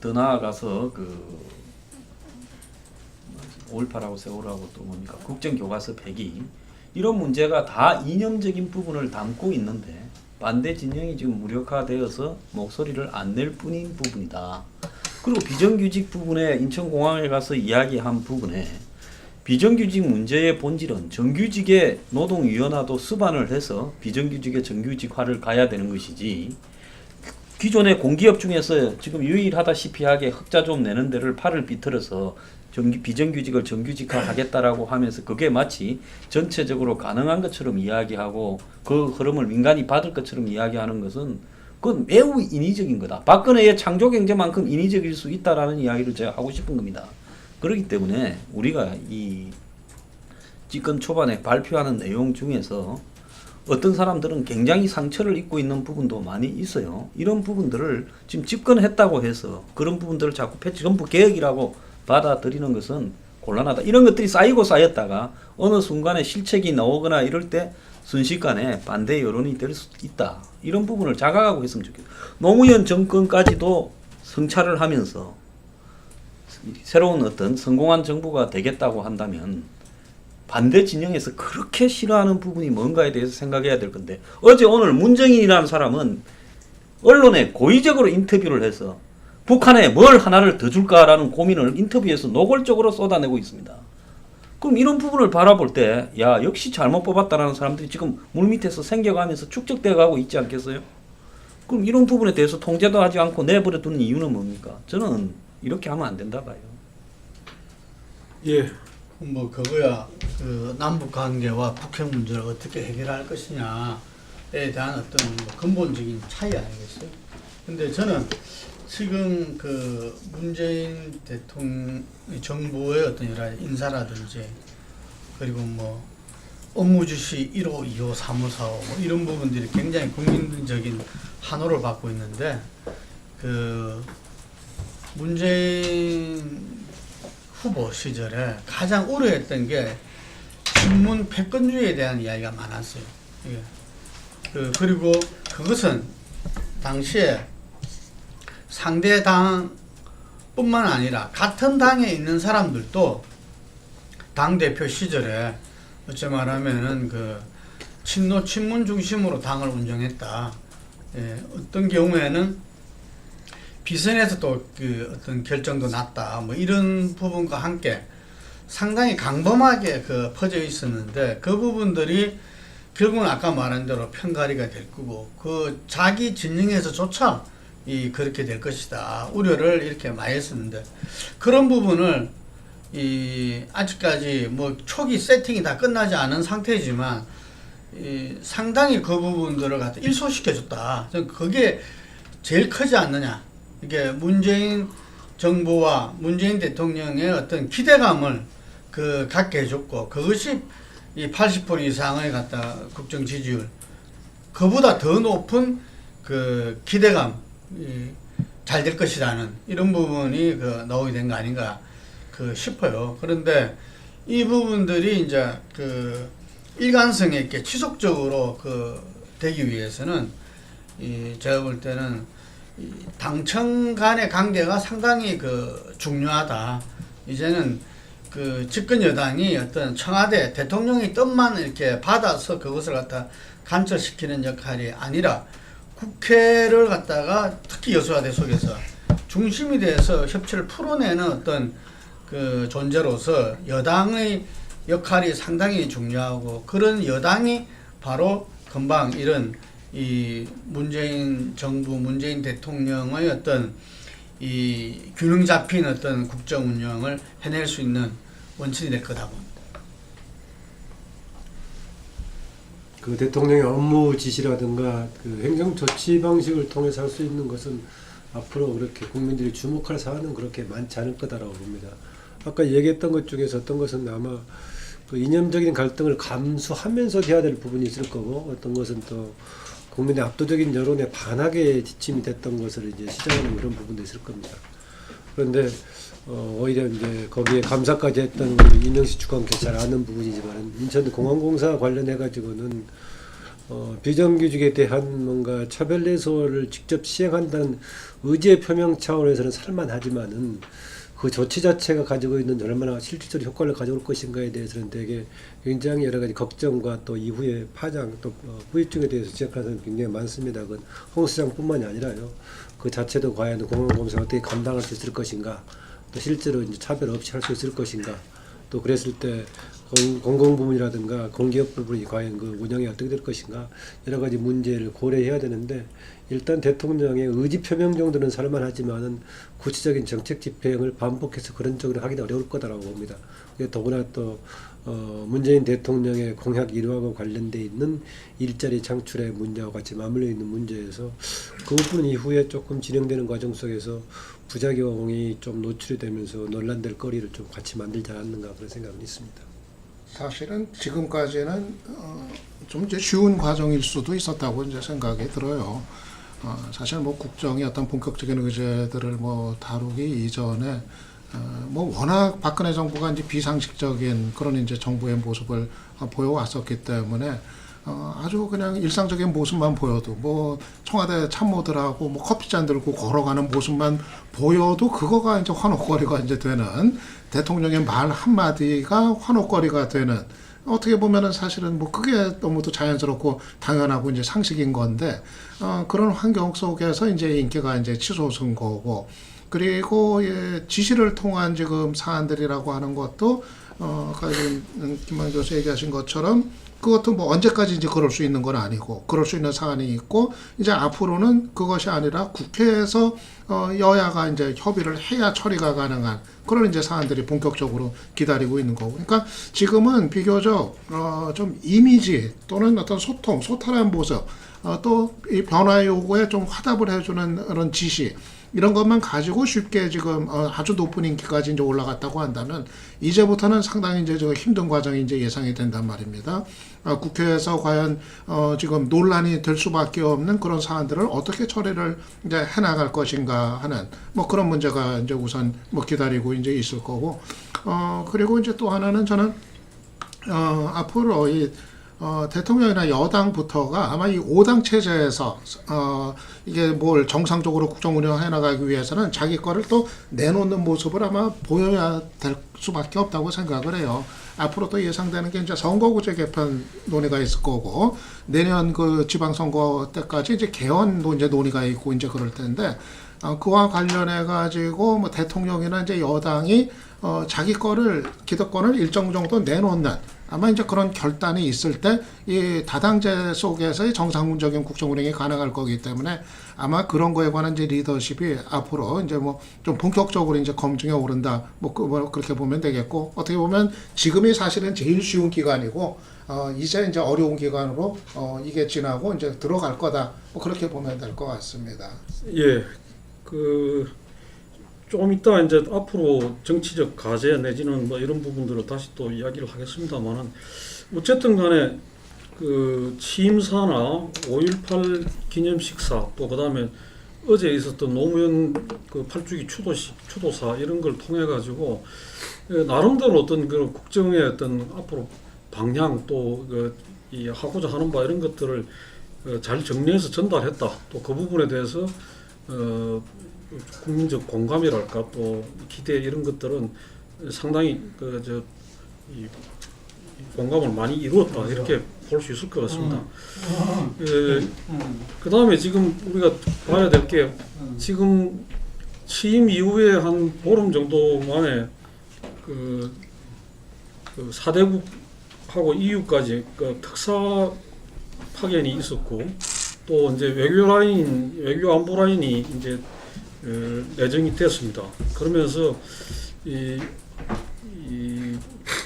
더 나아가서 그 5.18하고 세월호하고 또 뭡니까 국정교과서 폐기 이런 문제가 다 이념적인 부분을 담고 있는데 반대 진영이 지금 무력화되어서 목소리를 안 낼 뿐인 부분이다. 그리고 비정규직 부분에 인천공항에 가서 이야기한 부분에 비정규직 문제의 본질은 정규직의 노동위원회도 수반을 해서 비정규직의 정규직화를 가야 되는 것이지, 기존의 공기업 중에서 지금 유일하다시피 하게 흑자 좀 내는 데를 팔을 비틀어서 비정규직을 정규직화 하겠다라고 하면서 그게 마치 전체적으로 가능한 것처럼 이야기하고 그 흐름을 민간이 받을 것처럼 이야기하는 것은 그건 매우 인위적인 거다. 박근혜의 창조경제만큼 인위적일 수 있다라는 이야기를 제가 하고 싶은 겁니다. 그렇기 때문에 우리가 이 집권 초반에 발표하는 내용 중에서 어떤 사람들은 굉장히 상처를 입고 있는 부분도 많이 있어요. 이런 부분들을 지금 집권했다고 해서 그런 부분들을 자꾸 전부 개혁이라고 받아들이는 것은 곤란하다. 이런 것들이 쌓이고 쌓였다가 어느 순간에 실책이 나오거나 이럴 때 순식간에 반대 여론이 될 수 있다. 이런 부분을 자각하고 있으면 좋겠다. 노무현 정권까지도 성찰을 하면서 새로운 어떤 성공한 정부가 되겠다고 한다면 반대 진영에서 그렇게 싫어하는 부분이 뭔가에 대해서 생각해야 될 건데, 어제 오늘 문정인이라는 사람은 언론에 고의적으로 인터뷰를 해서 북한에 뭘 하나를 더 줄까라는 고민을 인터뷰에서 노골적으로 쏟아내고 있습니다. 그럼 이런 부분을 바라볼 때, 야, 역시 잘못 뽑았다라는 사람들이 지금 물밑에서 생겨가면서 축적되어 가고 있지 않겠어요? 그럼 이런 부분에 대해서 통제도 하지 않고 내버려 두는 이유는 뭡니까? 저는 이렇게 하면 안 된다 봐요. 예. 뭐 그거야 그 남북 관계와 북핵 문제를 어떻게 해결할 것이냐에 대한 어떤 뭐 근본적인 차이 아니겠어요? 근데 저는 지금 그 문재인 대통령 정부의 어떤 여러 가지 인사라든지 그리고 뭐 업무 지시 1호, 2호, 3호, 4호 뭐 이런 부분들이 굉장히 국민적인 환호를 받고 있는데, 그 문재인 후보 시절에 가장 우려했던 게 친문 패권주의에 대한 이야기가 많았어요. 예. 그리고 그것은 당시에 상대 당뿐만 아니라 같은 당에 있는 사람들도 당 대표 시절에 어찌 말하면은 그 친문 중심으로 당을 운영했다. 예. 어떤 경우에는 비선에서 또 그 어떤 결정도 났다. 뭐 이런 부분과 함께 상당히 강범하게 그 퍼져 있었는데 그 부분들이 결국은 아까 말한 대로 편가리가 될 거고 그 자기 진영에서조차 그렇게 될 것이다 우려를 이렇게 많이 했었는데 그런 부분을 아직까지 뭐 초기 세팅이 다 끝나지 않은 상태지만 상당히 그 부분들을 갖다 일소시켜줬다. 저는 그게 제일 크지 않느냐. 이게 문재인 정부와 문재인 대통령의 어떤 기대감을 갖게 해줬고 그것이 이 80% 이상을 갖다 국정 지지율 그보다 더 높은 그 기대감 잘 될 것이라는 이런 부분이 나오게 된 거 아닌가 싶어요. 그런데 이 부분들이 이제 일관성 있게 지속적으로 되기 위해서는 제가 볼 때는 당청 간의 관계가 상당히 중요하다. 이제는 집권 여당이 어떤 청와대 대통령의 뜻만 이렇게 받아서 그것을 갖다 관철시키는 역할이 아니라 국회를 갖다가 특히 여소야대 속에서 중심이 돼서 협치를 풀어내는 어떤 존재로서 여당의 역할이 상당히 중요하고 그런 여당이 바로 금방 이런 문재인 정부, 문재인 대통령의 어떤 균형 잡힌 어떤 국정 운영을 해낼 수 있는 원천이 될 거다 봅니다. 그 대통령의 업무 지시라든가 행정 조치 방식을 통해서 할 수 있는 것은 앞으로 그렇게 국민들이 주목할 사안은 그렇게 많지 않을 거다라고 봅니다. 아까 얘기했던 것 중에서 어떤 것은 아마 이념적인 갈등을 감수하면서 해야 될 부분이 있을 거고 어떤 것은 또 국민의 압도적인 여론에 반하게 지침이 됐던 것을 이제 시정하는 그런 부분도 있을 겁니다. 그런데 오히려 이제 거기에 감사까지 했던 우리 이명식 주관께서 잘 아는 부분이지만 인천공항공사 관련해 가지고는 비정규직에 대한 뭔가 차별내소를 직접 시행한다는 의지의 표명 차원에서는 살만하지만은 그 조치 자체가 가지고 있는 얼마나 실질적인 효과를 가져올 것인가에 대해서는 되게 굉장히 여러 가지 걱정과 또 이후에 파장 또 후유증에 대해서 지적하는 사람이 굉장히 많습니다. 그건 홍 시장뿐만이 아니라요. 그 자체도 과연 공항공사가 어떻게 감당할 수 있을 것인가, 또 실제로 이제 차별 없이 할 수 있을 것인가, 또 그랬을 때 공공부문이라든가 공기업 부분이 과연 그 운영이 어떻게 될 것인가 여러 가지 문제를 고려해야 되는데 일단 대통령의 의지 표명 정도는 살만하지만은 구체적인 정책 집행을 반복해서 그런 쪽으로 하기는 어려울 거다라고 봅니다. 더구나 또 문재인 대통령의 공약 이루하고 관련돼 있는 일자리 창출의 문제와 같이 맞물려 있는 문제에서 그 부분 이후에 조금 진행되는 과정 속에서 부작용이 좀 노출이 되면서 논란될 거리를 좀 같이 만들지 않았는가 그런 생각은 있습니다. 사실은 지금까지는 좀 이제 쉬운 과정일 수도 있었다고 이제 생각이 들어요. 사실 뭐 국정의 어떤 본격적인 의제들을 뭐 다루기 이전에 뭐 워낙 박근혜 정부가 이제 비상식적인 그런 이제 정부의 모습을 보여왔었기 때문에 아주 그냥 일상적인 모습만 보여도 뭐 청와대 참모들하고 뭐 커피잔 들고 걸어가는 모습만 보여도 그거가 이제 환호거리가 이제 되는 대통령의 말 한마디가 환호거리가 되는 어떻게 보면은 사실은 뭐 그게 너무도 자연스럽고 당연하고 이제 상식인 건데 그런 환경 속에서 이제 인기가 이제 치솟은 거고 그리고 지시를 통한 지금 사안들이라고 하는 것도 아까 김만희 교수 얘기하신 것처럼 그것도 뭐 언제까지 이제 그럴 수 있는 건 아니고 그럴 수 있는 사안이 있고 이제 앞으로는 그것이 아니라 국회에서 여야가 이제 협의를 해야 처리가 가능한 그런 이제 사안들이 본격적으로 기다리고 있는 거고 그러니까 지금은 비교적 좀 이미지 또는 어떤 소통, 소탈한 모습 또 이 변화 요구에 좀 화답을 해주는 그런 지시 이런 것만 가지고 쉽게 지금 아주 높은 인기까지 이제 올라갔다고 한다면 이제부터는 상당히 이제 저 힘든 과정이 이제 예상이 된단 말입니다. 국회에서 과연 지금 논란이 될 수밖에 없는 그런 사안들을 어떻게 처리를 이제 해나갈 것인가 하는 뭐 그런 문제가 이제 우선 뭐 기다리고 이제 있을 거고 그리고 이제 또 하나는 저는 앞으로 이 대통령이나 여당부터가 아마 이 5당 체제에서 이게 뭘 정상적으로 국정 운영해 나가기 위해서는 자기 거를 또 내놓는 모습을 아마 보여야 될 수밖에 없다고 생각을 해요. 앞으로 또 예상되는 게 이제 선거구제 개편 논의가 있을 거고 내년 그 지방선거 때까지 이제 개헌도 이제 논의가 있고 이제 그럴 텐데 그와 관련해 가지고 뭐 대통령이나 이제 여당이 자기 거를 기득권을 일정 정도 내놓는 아마 이제 그런 결단이 있을 때 이 다당제 속에서의 정상적인 국정 운영이 가능할 거기 때문에 아마 그런 거에 관한 이제 리더십이 앞으로 이제 뭐 좀 본격적으로 이제 검증에 오른다 뭐 그렇게 보면 되겠고 어떻게 보면 지금이 사실은 제일 쉬운 기간이고 이제 어려운 기간으로 이게 지나고 이제 들어갈 거다 뭐 그렇게 보면 될 것 같습니다. 예, 조금 이따 이제 앞으로 정치적 과제 내지는 뭐 이런 부분들을 다시 또 이야기를 하겠습니다만은 어쨌든 간에 취임사나 5.18 기념식사 또 그다음에 어제 있었던 노무현 8주기 추도사 이런 걸 통해 가지고 나름대로 어떤 그런 국정의 어떤 앞으로 방향 또 이 하고자 하는 바 이런 것들을 잘 정리해서 전달했다. 또 그 부분에 대해서 국민적 공감이랄까 또 기대 이런 것들은 상당히 이 공감을 많이 이루었다 이렇게 볼 수 있을 것 같습니다. 그 다음에 지금 우리가 봐야 될 게 지금 취임 이후에 한 보름 정도 만에 4대국하고 EU까지 특사 파견이 있었고 또 이제 외교 안보 라인이 이제 내정이 됐습니다. 그러면서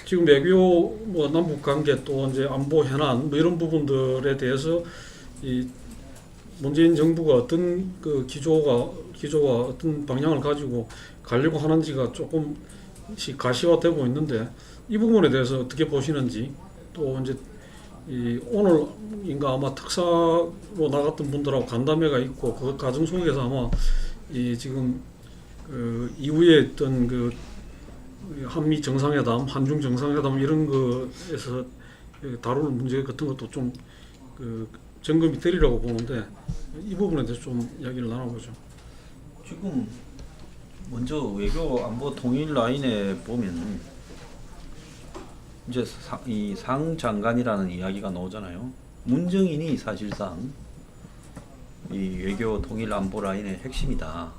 지금 외교 뭐 남북 관계 또 이제 안보 현안 뭐 이런 부분들에 대해서 이 문재인 정부가 어떤 기조와 어떤 방향을 가지고 가려고 하는지가 조금씩 가시화되고 있는데 이 부분에 대해서 어떻게 보시는지 또 이제 오늘인가 아마 특사로 나갔던 분들하고 간담회가 있고 그 과정 속에서 아마 지금 이후에 어떤 한미 정상회담, 한중 정상회담 이런 거에서 다룰 문제 같은 것도 좀 점검이 되리라고 보는데 이 부분에 대해서 좀 이야기를 나눠보죠. 지금 먼저 외교 안보 통일 라인에 보면 이제 이 상장관이라는 이야기가 나오잖아요. 문정인이 사실상 이 외교 통일 안보 라인의 핵심이다.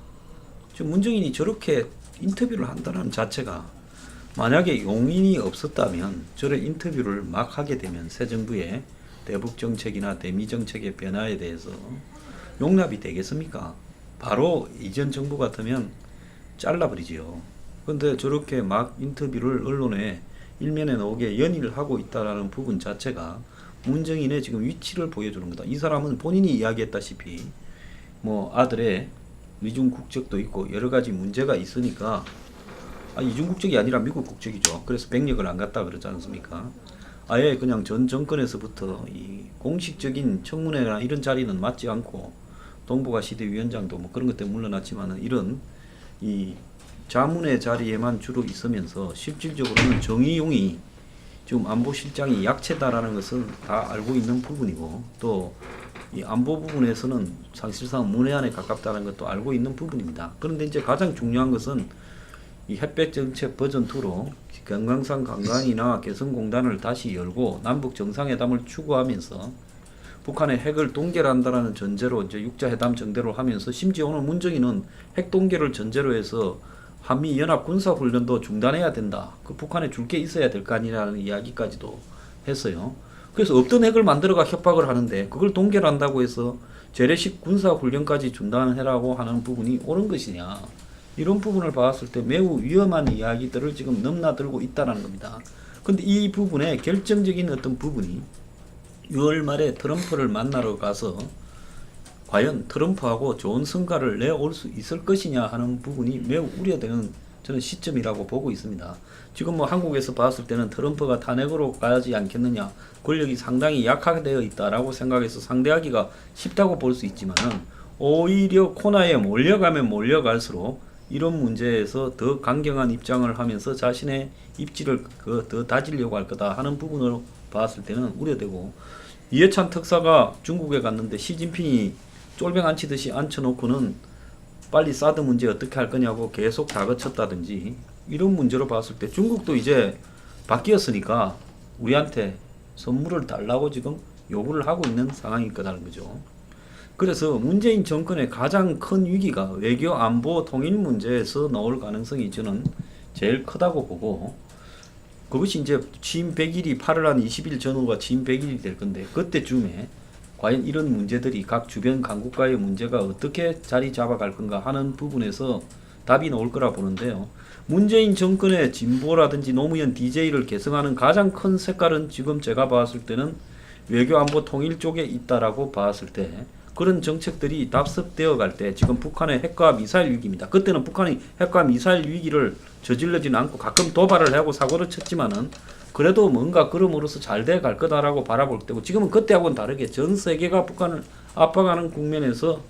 지금 문정인이 저렇게 인터뷰를 한다는 자체가 만약에 용인이 없었다면 저런 인터뷰를 막 하게 되면 새 정부의 대북 정책이나 대미 정책의 변화에 대해서 용납이 되겠습니까? 바로 이전 정부 같으면 잘라버리지요. 그런데 저렇게 막 인터뷰를 언론에 일면에 나오게 연의를 하고 있다라는 부분 자체가 문정인의 지금 위치를 보여주는 거다. 이 사람은 본인이 이야기했다시피 뭐 아들의 미중 국적도 있고 여러 가지 문제가 있으니까 이중 국적이 아니라 미국 국적이죠. 그래서 백력을 안 갔다 그러지 않습니까? 아예 그냥 전 정권에서부터 이 공식적인 청문회나 이런 자리는 맞지 않고 동북아 시대위원장도 뭐 그런 것 때문에 물러났지만은 이런 이 자문의 자리에만 주로 있으면서 실질적으로는 정의용이 지금 안보실장이 약체다라는 것은 다 알고 있는 부분이고 또 이 안보 부분에서는 사실상 문외한에 가깝다는 것도 알고 있는 부분입니다. 그런데 이제 가장 중요한 것은 이 햇볕 정책 버전 2로 금강산 관광이나 개성공단을 다시 열고 남북 정상회담을 추구하면서 북한의 핵을 동결한다라는 전제로 이제 육자회담 정대로 하면서 심지어 오늘 문정인은 핵 동결을 전제로 해서 한미 연합 군사 훈련도 중단해야 된다. 북한에 줄 게 있어야 될 거 아니라는 이야기까지도 했어요. 그래서 없던 핵을 만들어가 협박을 하는데 그걸 동결한다고 해서 재래식 군사 훈련까지 중단해라고 하는 부분이 옳은 것이냐. 이런 부분을 봤을 때 매우 위험한 이야기들을 지금 넘나들고 있다는 겁니다. 근데 이 부분에 결정적인 어떤 부분이 6월 말에 트럼프를 만나러 가서 과연 트럼프하고 좋은 성과를 내올 수 있을 것이냐 하는 부분이 매우 우려되는 저는 시점이라고 보고 있습니다. 지금 뭐 한국에서 봤을 때는 트럼프가 탄핵으로 가지 않겠느냐, 권력이 상당히 약하게 되어 있다라고 생각해서 상대하기가 쉽다고 볼 수 있지만은 오히려 코너에 몰려가면 몰려갈수록 이런 문제에서 더 강경한 입장을 하면서 자신의 입지를 더 다지려고 할 거다 하는 부분으로 봤을 때는 우려되고, 이해찬 특사가 중국에 갔는데 시진핑이 쫄병 안 치듯이 앉혀놓고는 빨리 사드 문제 어떻게 할 거냐고 계속 다그쳤다든지 이런 문제로 봤을 때 중국도 이제 바뀌었으니까 우리한테 선물을 달라고 지금 요구를 하고 있는 상황일 거다는 거죠. 그래서 문재인 정권의 가장 큰 위기가 외교 안보 통일 문제에서 나올 가능성이 저는 제일 크다고 보고, 그것이 이제 취임 100일이 8월 한 20일 전후가 취임 100일이 될 건데, 그때쯤에 과연 이런 문제들이 각 주변 강국과의 문제가 어떻게 자리 잡아갈 건가 하는 부분에서 답이 나올 거라 보는데요. 문재인 정권의 진보라든지 노무현 DJ를 계승하는 가장 큰 색깔은 지금 제가 봤을 때는 외교 안보 통일 쪽에 있다라고 봤을 때, 그런 정책들이 답습되어 갈 때, 지금 북한의 핵과 미사일 위기입니다. 그때는 북한이 핵과 미사일 위기를 저질러지는 않고 가끔 도발을 하고 사고를 쳤지만은 그래도 뭔가 그럼으로써 잘 돼 갈 거다라고 바라볼 때고, 지금은 그때하고는 다르게 전 세계가 북한을 압박하는 국면에서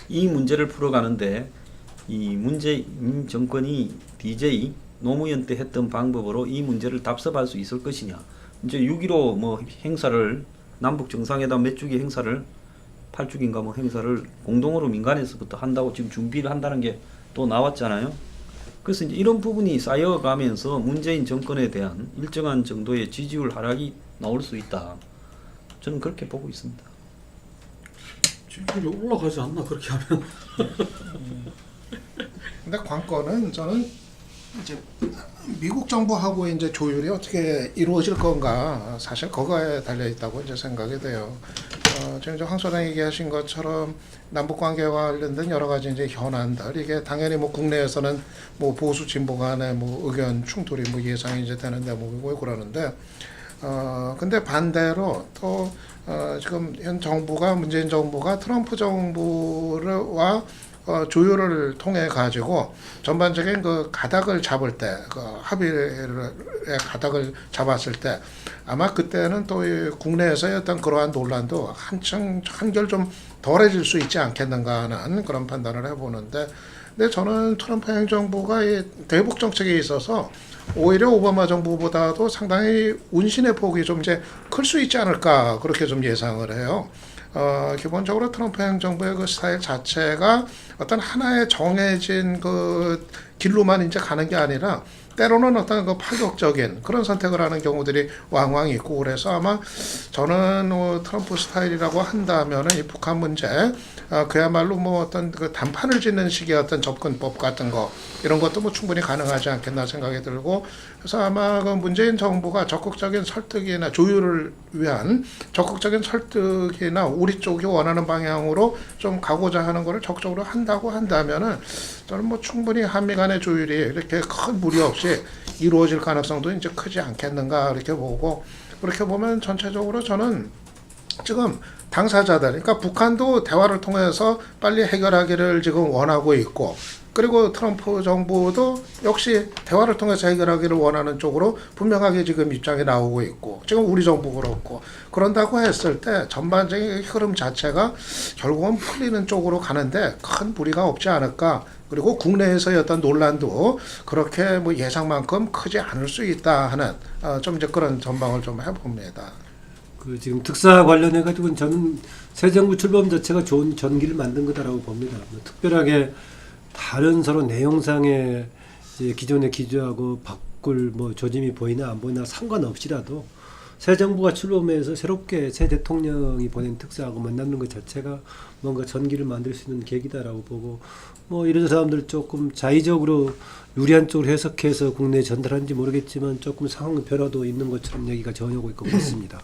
이 문제를 풀어가는데, 이 문재인 정권이 DJ 노무현 때 했던 방법으로 이 문제를 답습할 수 있을 것이냐. 이제 6.15 뭐 행사를, 남북 정상회담 몇 주기 행사를 8주기인가 뭐 행사를 공동으로 민간에서부터 한다고 지금 준비를 한다는 게 또 나왔잖아요. 그래서 이제 이런 부분이 쌓여가면서 문재인 정권에 대한 일정한 정도의 지지율 하락이 나올 수 있다. 저는 그렇게 보고 있습니다. 지지율이 올라가지 않나 그렇게 하면. 근데 관건은 저는 이제 미국 정부하고 이제 조율이 어떻게 이루어질 건가, 사실 그거에 달려 있다고 이제 생각이 돼요. 지금 이제 황 소장 얘기하신 것처럼 남북 관계와 관련된 여러 가지 이제 현안들, 이게 당연히 뭐 국내에서는 뭐 보수 진보 간의 뭐 의견 충돌이 뭐 예상이 이제 되는 대목이고 그러는데, 근데 반대로 또 지금 현 정부가, 문재인 정부가 트럼프 정부와 조율을 통해 가지고 전반적인 그 가닥을 잡을 때, 그 합의의 가닥을 잡았을 때, 아마 그때는 또 이 국내에서의 어떤 그러한 논란도 한결 좀 덜해질 수 있지 않겠는가 하는 그런 판단을 해보는데, 근데 저는 트럼프 행정부가 이 대북 정책에 있어서 오히려 오바마 정부보다도 상당히 운신의 폭이 좀 이제 클 수 있지 않을까, 그렇게 좀 예상을 해요. 기본적으로 트럼프 행정부의 그 스타일 자체가 어떤 하나의 정해진 그 길로만 이제 가는 게 아니라, 때로는 어떤 그 파격적인 그런 선택을 하는 경우들이 왕왕 있고, 그래서 아마 저는 트럼프 스타일이라고 한다면은 이 북한 문제, 그야말로 뭐 어떤 그 단판을 짓는 식의 어떤 접근법 같은 거, 이런 것도 뭐 충분히 가능하지 않겠나 생각이 들고, 그래서 아마 그 문재인 정부가 적극적인 설득이나 조율을 위한 적극적인 설득이나 우리 쪽이 원하는 방향으로 좀 가고자 하는 거를 적극적으로 한다고 한다면은, 저는 뭐 충분히 한미 간의 조율이 이렇게 큰 무리 없이 이루어질 가능성도 이제 크지 않겠는가, 이렇게 보고, 그렇게 보면 전체적으로 저는 지금 당사자들, 그러니까 북한도 대화를 통해서 빨리 해결하기를 지금 원하고 있고, 그리고 트럼프 정부도 역시 대화를 통해서 해결하기를 원하는 쪽으로 분명하게 지금 입장이 나오고 있고, 지금 우리 정부 그렇고, 그런다고 했을 때 전반적인 흐름 자체가 결국은 풀리는 쪽으로 가는데 큰 무리가 없지 않을까. 그리고 국내에서의 어떤 논란도 그렇게 뭐 예상만큼 크지 않을 수 있다 하는 좀 이제 그런 전망을 좀 해봅니다. 그 지금 특사 관련해 가지고는 저는 새 정부 출범 자체가 좋은 전기를 만든 거다라고 봅니다. 뭐 특별하게 다른 서로 내용상의 이제 기존의 기조하고 바꿀 뭐 조짐이 보이나 안 보이나 상관없이라도 새 정부가 출범해서 새롭게 새 대통령이 보낸 특사하고 만나는 것 자체가 뭔가 전기를 만들 수 있는 계기다라고 보고, 뭐 이런 사람들 조금 자의적으로 유리한 쪽으로 해석해서 국내에 전달하는지 모르겠지만 조금 상황 변화도 있는 것처럼 얘기가 전해오고 있고 그렇습니다.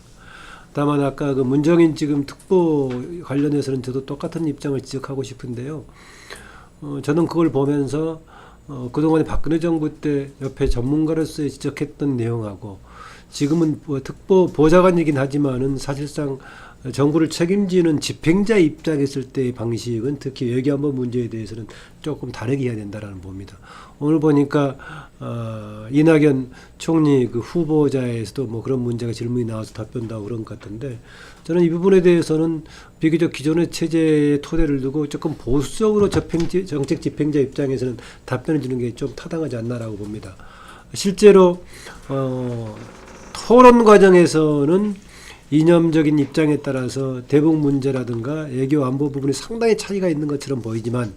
다만 아까 그 문정인 지금 특보 관련해서는 저도 똑같은 입장을 지적하고 싶은데요. 저는 그걸 보면서 그동안에 박근혜 정부 때 옆에 전문가로서 지적했던 내용하고 지금은 뭐 특보 보좌관이긴 하지만은 사실상 정부를 책임지는 집행자 입장에 있을 때의 방식은 특히 외교안보 문제에 대해서는 조금 다르게 해야 된다라는 봅니다. 오늘 보니까 이낙연 총리 그 후보자에서도 뭐 그런 문제가 질문이 나와서 답변도 하고 그런 것 같은데, 저는 이 부분에 대해서는 비교적 기존의 체제의 토대를 두고 조금 보수적으로 정책 집행자 입장에서는 답변을 주는 게 좀 타당하지 않나라고 봅니다. 실제로 토론 과정에서는 이념적인 입장에 따라서 대북 문제라든가 외교 안보 부분이 상당히 차이가 있는 것처럼 보이지만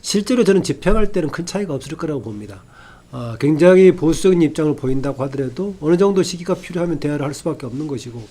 실제로 저는 집행할 때는 큰 차이가 없을 거라고 봅니다. 굉장히 보수적인 입장을 보인다고 하더라도 어느 정도 시기가 필요하면 대화를 할 수밖에 없는 것이고,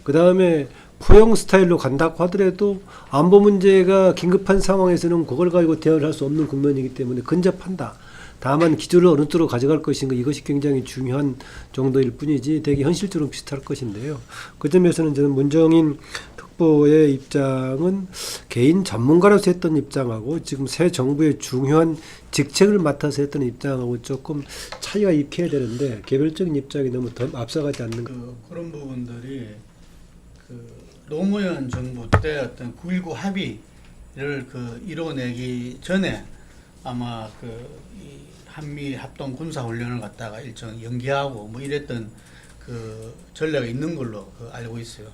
그 다음에 포용 스타일로 간다고 하더라도 안보 문제가 긴급한 상황에서는 그걸 가지고 대응을 할 수 없는 국면이기 때문에 근접한다. 다만 기조를 어느 쪽으로 가져갈 것인가 이것이 굉장히 중요한 정도일 뿐이지 되게 현실적으로 비슷할 것인데요. 그 점에서는 저는 문정인 특보의 입장은 개인 전문가로서 했던 입장하고 지금 새 정부의 중요한 직책을 맡아서 했던 입장하고 조금 차이가 있게 되는데 개별적인 입장이 너무 더 앞서가지 않는 것. 그런 부분들이 노무현 정부 때 어떤 9.19 합의를 이뤄내기 전에 아마 이 한미 합동 군사 훈련을 갖다가 일정 연기하고 뭐 이랬던 전례가 있는 걸로 알고 있어요.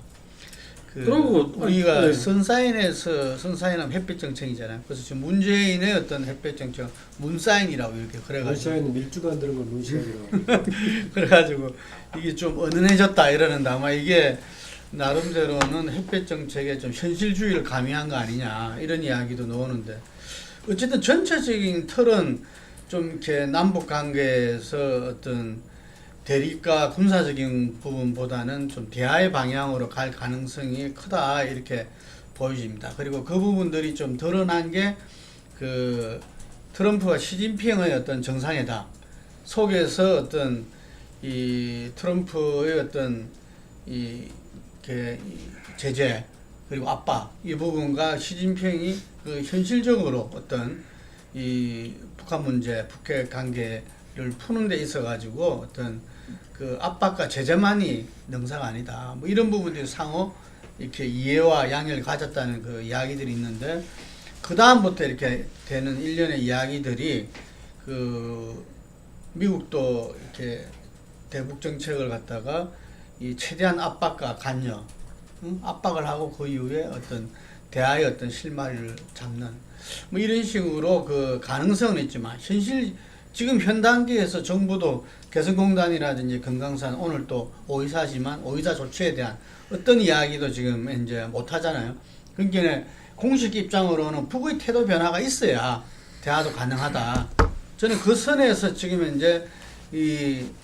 그리고 우리가 네. 선사인하면 햇볕 정책이잖아요. 그래서 지금 문재인의 어떤 햇볕 정책 문사인이라고 이렇게 그래가지고 러시아에는 밀주가 안 되는 걸 문시인이라고. 그래가지고 이게 좀 은은해졌다 이러는데 아마 이게 나름대로는 햇볕 정책에 좀 현실주의를 가미한 거 아니냐 이런 이야기도 나오는데 어쨌든 전체적인 틀은 좀 이렇게 남북 관계에서 어떤 대립과 군사적인 부분보다는 좀 대화의 방향으로 갈 가능성이 크다 이렇게 보여집니다. 그리고 그 부분들이 좀 드러난 게 트럼프와 시진핑의 어떤 정상회담 속에서 어떤 이 트럼프의 어떤 제재 그리고 압박 이 부분과 시진핑이 현실적으로 어떤 이 북한 문제, 북핵 관계를 푸는 데 있어 가지고 어떤 압박과 제재만이 능사가 아니다. 뭐 이런 부분들이 상호 이렇게 이해와 양해를 가졌다는 이야기들이 있는데 그 다음부터 이렇게 되는 일련의 이야기들이 미국도 이렇게 대북 정책을 갖다가 이 최대한 압박과 간여, 압박을 하고 그 이후에 어떤 대화의 어떤 실마리를 잡는 뭐 이런 식으로 가능성은 있지만 지금 현 단계에서 정부도 개성공단이라든지 금강산 오늘 또 오이사지만 오이사 조치에 대한 어떤 이야기도 지금 이제 못 하잖아요. 그러니까 공식 입장으로는 북의 태도 변화가 있어야 대화도 가능하다. 저는 그 선에서 지금 이제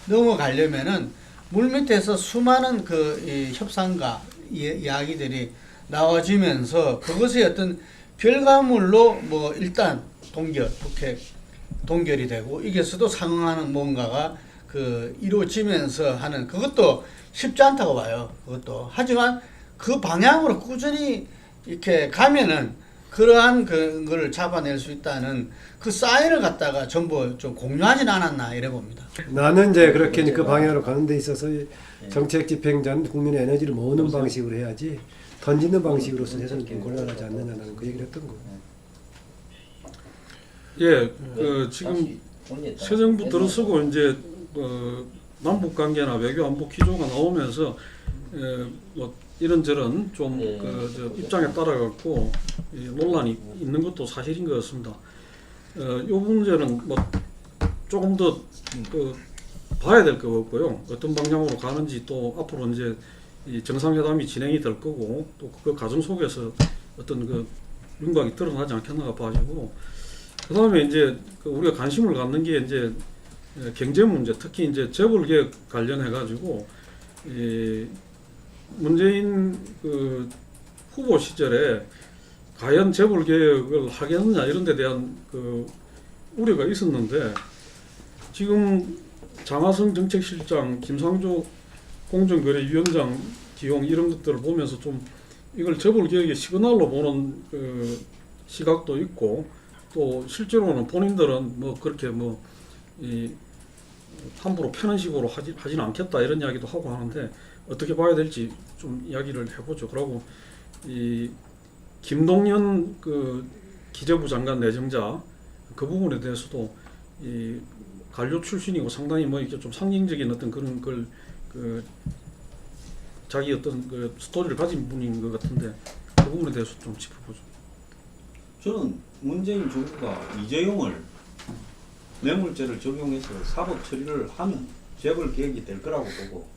넘어가려면은 물밑에서 수많은 이 협상과 이야기들이 나와지면서 그것의 어떤 결과물로 뭐 일단 북핵 동결이 되고 이게서도 상응하는 뭔가가 이루어지면서 하는 그것도 쉽지 않다고 봐요. 그것도 하지만 그 방향으로 꾸준히 이렇게 가면은 그러한 그거를 잡아낼 수 있다는 사인을 갖다가 전부 좀 공유하진 않았나 이래 봅니다. 나는 이제 그렇게 그 방향으로 가는 데 있어서 정책 집행자는 국민의 에너지를 모으는 방식으로 해야지 던지는 방식으로서 해서는 좀 곤란하지 않느냐는 그 얘기를 했던 거예요. 예, 지금 새 정부 들어서고 이제 남북 관계나 외교 안보 기조가 나오면서 뭐 이런저런 좀 입장에 따라 갖고 논란이 있는 것도 사실인 것 같습니다. 이 문제는 뭐 조금 더 봐야 될 것 같고요. 어떤 방향으로 가는지 또 앞으로 이제 이 정상회담이 진행이 될 거고 또 그 과정 속에서 어떤 윤곽이 드러나지 않겠나가 봐지고 그 다음에 이제 우리가 관심을 갖는 게 이제 경제 문제, 특히 이제 재벌개혁 관련해 가지고 문재인 후보 시절에 과연 재벌개혁을 하겠느냐 이런 데 대한 우려가 있었는데 지금 장하성 정책실장, 김상조 공정거래위원장 기용 이런 것들을 보면서 좀 이걸 재벌개혁의 시그널로 보는 시각도 있고 또 실제로는 본인들은 뭐 그렇게 함부로 패는 식으로 하지는 않겠다 이런 이야기도 하고 하는데 어떻게 봐야 될지 좀 이야기를 해보죠. 그리고 이 김동연 기재부 장관 내정자 그 부분에 대해서도 이 관료 출신이고 상당히 뭐 이렇게 좀 상징적인 어떤 그런 걸 자기 어떤 스토리를 가진 분인 것 같은데 그 부분에 대해서 좀 짚어보죠. 저는 문재인 정부가 이재용을 뇌물죄를 적용해서 사법 처리를 하면 재벌 개혁이 될 거라고 보고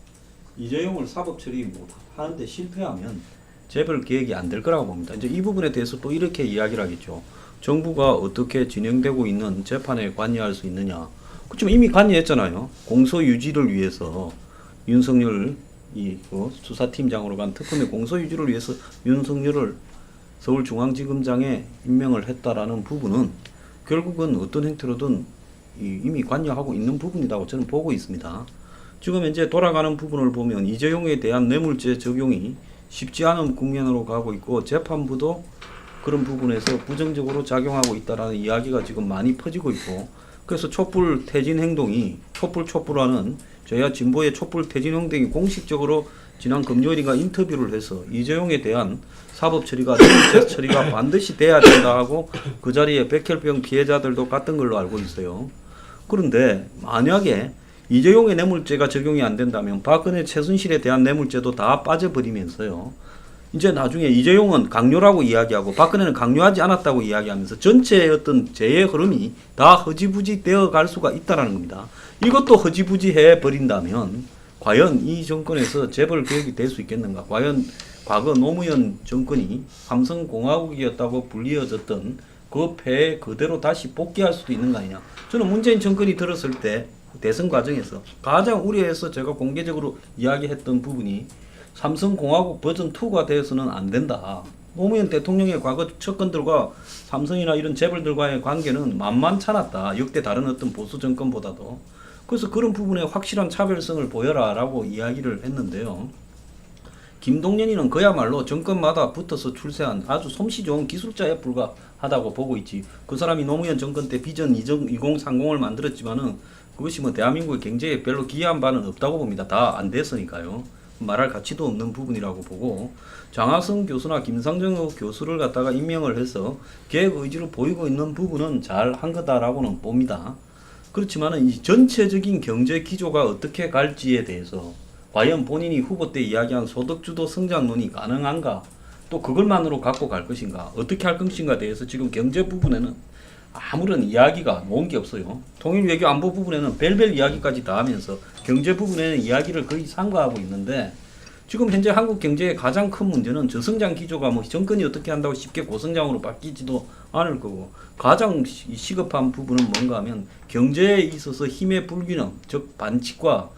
이재용을 사법 처리 못 하는데 실패하면 재벌 개혁이 안 될 거라고 봅니다. 이제 이 부분에 대해서 또 이렇게 이야기를 하겠죠. 정부가 어떻게 진행되고 있는 재판에 관여할 수 있느냐. 그렇지만 이미 관여했잖아요. 공소 유지를 위해서 윤석열 그 수사팀장으로 간 특검의 공소 유지를 위해서 윤석열을 서울중앙지검장에 임명을 했다라는 부분은 결국은 어떤 형태로든 이미 관여하고 있는 부분이라고 저는 보고 있습니다. 지금 현재 돌아가는 부분을 보면 이재용에 대한 뇌물죄 적용이 쉽지 않은 국면으로 가고 있고 재판부도 그런 부분에서 부정적으로 작용하고 있다라는 이야기가 지금 많이 퍼지고 있고, 그래서 촛불 퇴진 행동이 촛불하는 저희와 진보의 촛불 퇴진 행동이 공식적으로 지난 금요일인가 인터뷰를 해서 이재용에 대한 사법 처리가 뇌물죄 처리가 반드시 돼야 된다 하고 그 자리에 백혈병 피해자들도 갔던 걸로 알고 있어요. 그런데 만약에 이재용의 뇌물죄가 적용이 안 된다면 박근혜 최순실에 대한 뇌물죄도 다 빠져버리면서요. 이제 나중에 이재용은 강요라고 이야기하고 박근혜는 강요하지 않았다고 이야기하면서 전체의 어떤 재의 흐름이 다 허지부지 되어 갈 수가 있다는 겁니다. 이것도 허지부지해 버린다면 과연 이 정권에서 재벌 개혁이 될 수 있겠는가? 과연 과거 노무현 정권이 삼성공화국이었다고 불리어졌던 그 폐에 그대로 다시 복귀할 수도 있는 거 아니냐? 저는 문재인 정권이 들었을 때 대선 과정에서 가장 우려해서 제가 공개적으로 이야기했던 부분이 삼성공화국 버전 2가 되어서는 안 된다. 노무현 대통령의 과거 측근들과 삼성이나 이런 재벌들과의 관계는 만만찮았다. 역대 다른 어떤 보수 정권보다도. 그래서 그런 부분에 확실한 차별성을 보여라라고 이야기를 했는데요. 김동연이는 그야말로 정권마다 붙어서 출세한 아주 솜씨 좋은 기술자에 불과하다고 보고 있지. 그 사람이 노무현 정권 때 비전 2030을 만들었지만은 그것이 뭐 대한민국의 경제에 별로 기여한 바는 없다고 봅니다. 다 안 됐으니까요. 말할 가치도 없는 부분이라고 보고, 장하성 교수나 김상정 교수를 갖다가 임명을 해서 계획 의지를 보이고 있는 부분은 잘 한 거다라고는 봅니다. 그렇지만은 이 전체적인 경제 기조가 어떻게 갈지에 대해서 과연 본인이 후보 때 이야기한 소득주도 성장론이 가능한가, 또 그걸만으로 갖고 갈 것인가, 어떻게 할 것인가에 대해서 지금 경제 부분에는 아무런 이야기가 놓은 게 없어요. 통일 외교 안보 부분에는 별별 이야기까지 다 하면서 경제 부분에는 이야기를 거의 삼가하고 있는데, 지금 현재 한국 경제의 가장 큰 문제는 저성장 기조가 뭐 정권이 어떻게 한다고 쉽게 고성장으로 바뀌지도 않을 거고, 가장 시급한 부분은 뭔가 하면 경제에 있어서 힘의 불균형, 즉 반칙과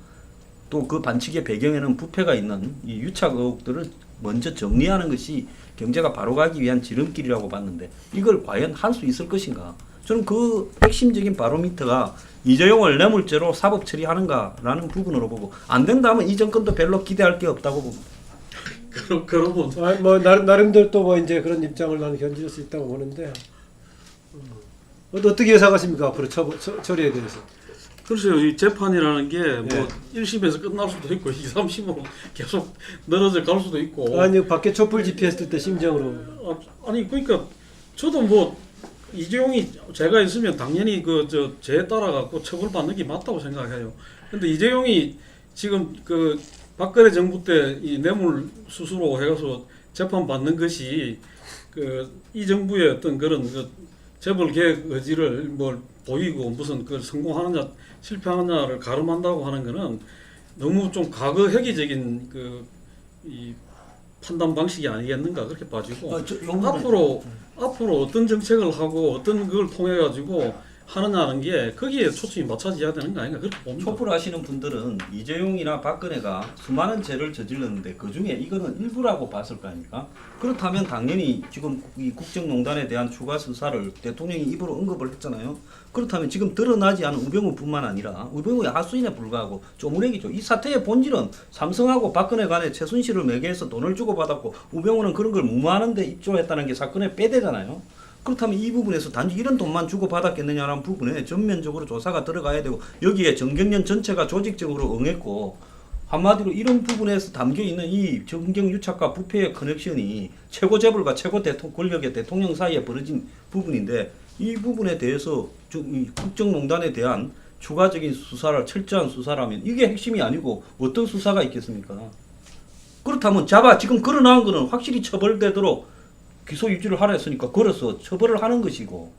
또 그 반칙의 배경에는 부패가 있는 이 유착 의혹들을 먼저 정리하는 것이 경제가 바로 가기 위한 지름길이라고 봤는데, 이걸 과연 할 수 있을 것인가? 저는 그 핵심적인 바로미터가 이재용을 뇌물죄로 사법 처리하는가라는 부분으로 보고, 안 된다면 이 정권도 별로 기대할 게 없다고 봅니다. 그러면 뭐 나름대로 또 뭐 이제 그런 입장을 나는 견질 수 있다고 보는데, 어떻게 예상하십니까 앞으로 처리에 대해서? 글쎄요, 이 재판이라는 게 뭐 예. 1심에서 끝날 수도 있고 2, 3심으로 계속 늘어져 갈 수도 있고. 아니 밖에 촛불 집회했을 때 심정으로. 아니 그러니까 저도 뭐 이재용이 제가 있으면 당연히 죄에 따라 갖고 처벌받는 게 맞다고 생각해요. 근데 이재용이 지금 그 박근혜 정부 때 이 뇌물 수수로 해가서 재판 받는 것이 이 정부의 어떤 그런 재벌 계획 의지를 뭘 보이고 무슨 성공하느냐 실패하느냐를 가름한다고 하는 거는 너무 좀 과거 회귀적인 이 판단 방식이 아니겠는가 그렇게 봐지고, 앞으로 어떤 정책을 하고 어떤 걸 통해 가지고 하느냐는 게 거기에 초점이 맞춰져야 되는 거 아닌가 그렇게 봅니다. 촛불 하시는 분들은 이재용이나 박근혜가 수많은 죄를 저질렀는데 그 중에 이거는 일부라고 봤을 거 아닙니까? 그렇다면 당연히 지금 이 국정농단에 대한 추가 수사를 대통령이 입으로 언급을 했잖아요. 그렇다면 지금 드러나지 않은 우병우뿐만 아니라 우병우의 하수인에 불과하고 쪼무레기죠. 이 사태의 본질은 삼성하고 박근혜 간에 최순실을 매개해서 돈을 주고받았고 우병우는 그런 걸 무마하는데 입조했다는 게 사건의 빼대잖아요. 그렇다면 이 부분에서 단지 이런 돈만 주고받았겠느냐라는 부분에 전면적으로 조사가 들어가야 되고, 여기에 정경련 전체가 조직적으로 응했고, 한마디로 이런 부분에서 담겨있는 이 정경유착과 부패의 커넥션이 최고 재벌과 최고 권력의 대통령 사이에 벌어진 부분인데, 이 부분에 대해서 이 국정농단에 대한 추가적인 수사를 철저한 수사라면 이게 핵심이 아니고 어떤 수사가 있겠습니까? 그렇다면 지금 걸어나온 거는 확실히 처벌되도록 기소 유지를 하라 했으니까 걸어서 처벌을 하는 것이고,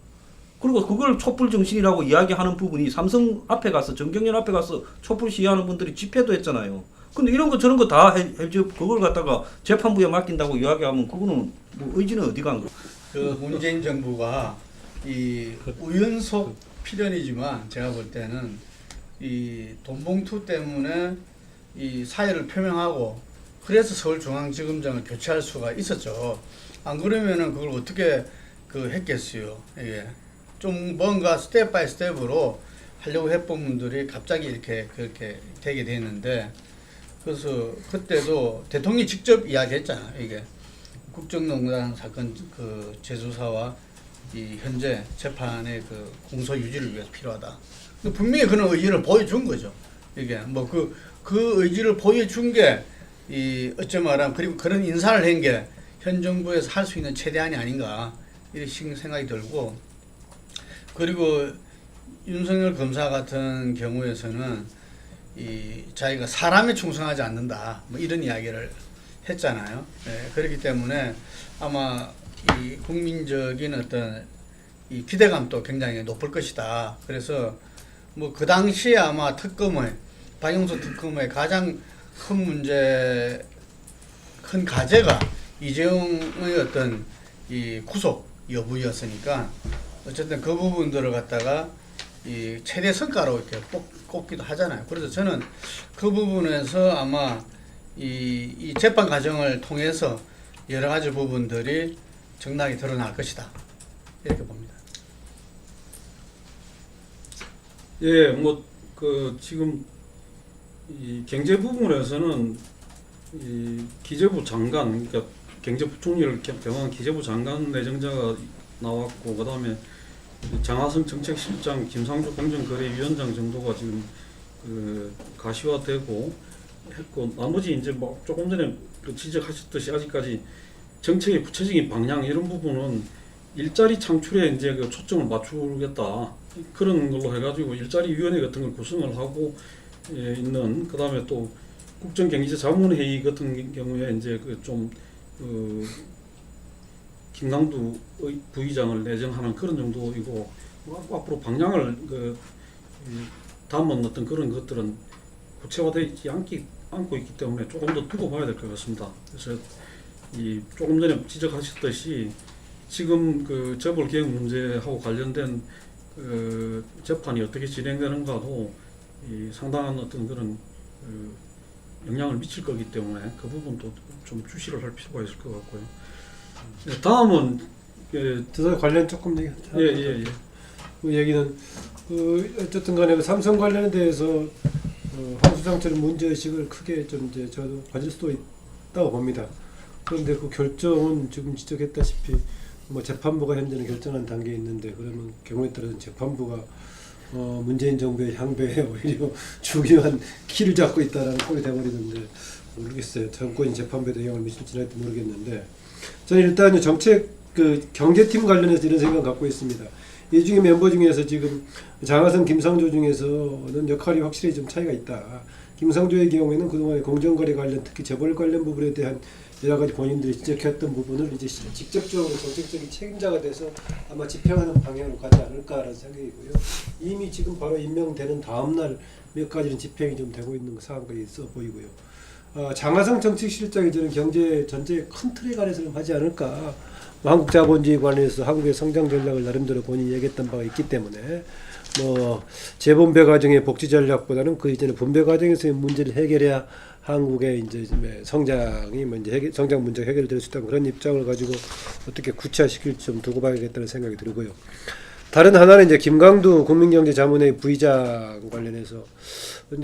그리고 그걸 촛불 정신이라고 이야기하는 부분이 삼성 앞에 가서 정경련 앞에 가서 촛불 시위하는 분들이 집회도 했잖아요. 근데 이런 거 저런 거 다 그걸 갖다가 재판부에 맡긴다고 이야기하면 그거는 뭐 의지는 어디 간 거? 문재인 정부가 이 우연속 필연이지만 제가 볼 때는 이 돈봉투 때문에 이 사의를 표명하고 그래서 서울중앙지검장을 교체할 수가 있었죠. 안 그러면은 그걸 어떻게 했겠어요. 이게 좀 뭔가 스텝 바이 스텝으로 하려고 했던 분들이 갑자기 이렇게 그렇게 되게 됐는데, 그래서 그때도 대통령이 직접 이야기했잖아요. 이게 국정농단 사건 재수사와 이 현재 재판의 공소 유지를 위해서 필요하다. 분명히 그런 의지를 보여준 거죠. 이게 뭐 그 의지를 보여준 게 이 어찌 말하면, 그리고 그런 인사를 한 게 현 정부에서 할 수 있는 최대한이 아닌가 이런 생각이 들고, 그리고 윤석열 검사 같은 경우에서는 이 자기가 사람에 충성하지 않는다 뭐 이런 이야기를 했잖아요. 네, 그렇기 때문에 아마 이 국민적인 어떤 이 기대감도 굉장히 높을 것이다. 그래서 뭐 그 당시에 아마 박영수 특검의 가장 큰 가제가 이재용의 어떤 이 구속 여부였으니까, 어쨌든 그 부분들을 갖다가 이 최대 성과로 이렇게 꼽기도 하잖아요. 그래서 저는 그 부분에서 아마 이 재판 과정을 통해서 여러 가지 부분들이 정당히 드러날 것이다, 이렇게 봅니다. 예, 뭐 지금 이 경제 부분에서는 이 기재부 장관, 그러니까 경제부총리를 경험한 기재부 장관 내정자가 나왔고, 그다음에 장하성 정책실장, 김상조 공정거래위원장 정도가 지금 가시화되고 했고, 나머지 이제 뭐 조금 전에 지적하셨듯이 아직까지 정책의 구체적인 방향 이런 부분은 일자리 창출에 이제 초점을 맞추겠다 그런 걸로 해가지고 일자리 위원회 같은 걸 구성을 하고 있는, 그다음에 또 국정경제자문회의 같은 경우에 이제 김강두 부의장을 내정하는 그런 정도이고, 앞으로 방향을 담은 어떤 그런 것들은 구체화되지 않고 있기 때문에 조금 더 두고 봐야 될 것 같습니다. 그래서 이 조금 전에 지적하셨듯이 지금 재벌 개혁 문제하고 관련된 재판이 어떻게 진행되는가도 이 상당한 어떤 그런 영향을 미칠 거기 때문에 그 부분도 좀 주시를 할 필요가 있을 것 같고요. 다음은 두 관련 조금 얘기. 예. 그 얘기는 어쨌든 간에 삼성 관련에 대해서 황 수장처럼 문제의식을 크게 좀 이제 저도 가질 수도 있다고 봅니다. 그런데 그 결정은 지금 지적했다시피 뭐 재판부가 현재는 결정한 단계에 있는데, 그러면 경우에 따라서는 재판부가 문재인 정부의 향배에 오히려 중요한 키를 잡고 있다라는 꼴이 돼버리는데, 모르겠어요. 정권이 재판부에도 영향을 미칠지는 할지 모르겠는데, 저는 일단 정책 경제팀 관련해서 이런 생각 갖고 있습니다. 이 중에 멤버 중에서 지금 장하성, 김상조 중에서는 역할이 확실히 좀 차이가 있다. 김상조의 경우에는 그동안의 공정거래 관련, 특히 재벌 관련 부분에 대한 여러 가지 본인들이 지적했던 부분을 이제 직접적으로 정책적인 책임자가 돼서 아마 집행하는 방향으로 가지 않을까라는 생각이고요. 이미 지금 바로 임명되는 다음 날 몇 가지는 집행이 좀 되고 있는 사항가 있어 보이고요. 장하성 정책실장이 저는 경제 전체의 큰 틀에 관해서는 하지 않을까. 한국 자본주의 관련해서 한국의 성장 전략을 나름대로 본인이 얘기했던 바가 있기 때문에 뭐 재분배 과정의 복지 전략보다는 그 이전에 분배 과정에서의 문제를 해결해야 한국의 이제 성장이 이제 성장 문제 해결될 수 있다는 그런 입장을 가지고 어떻게 구체화시킬지 좀 두고 봐야겠다는 생각이 들고요. 다른 하나는 이제 김강두 국민경제자문회의 부의장 관련해서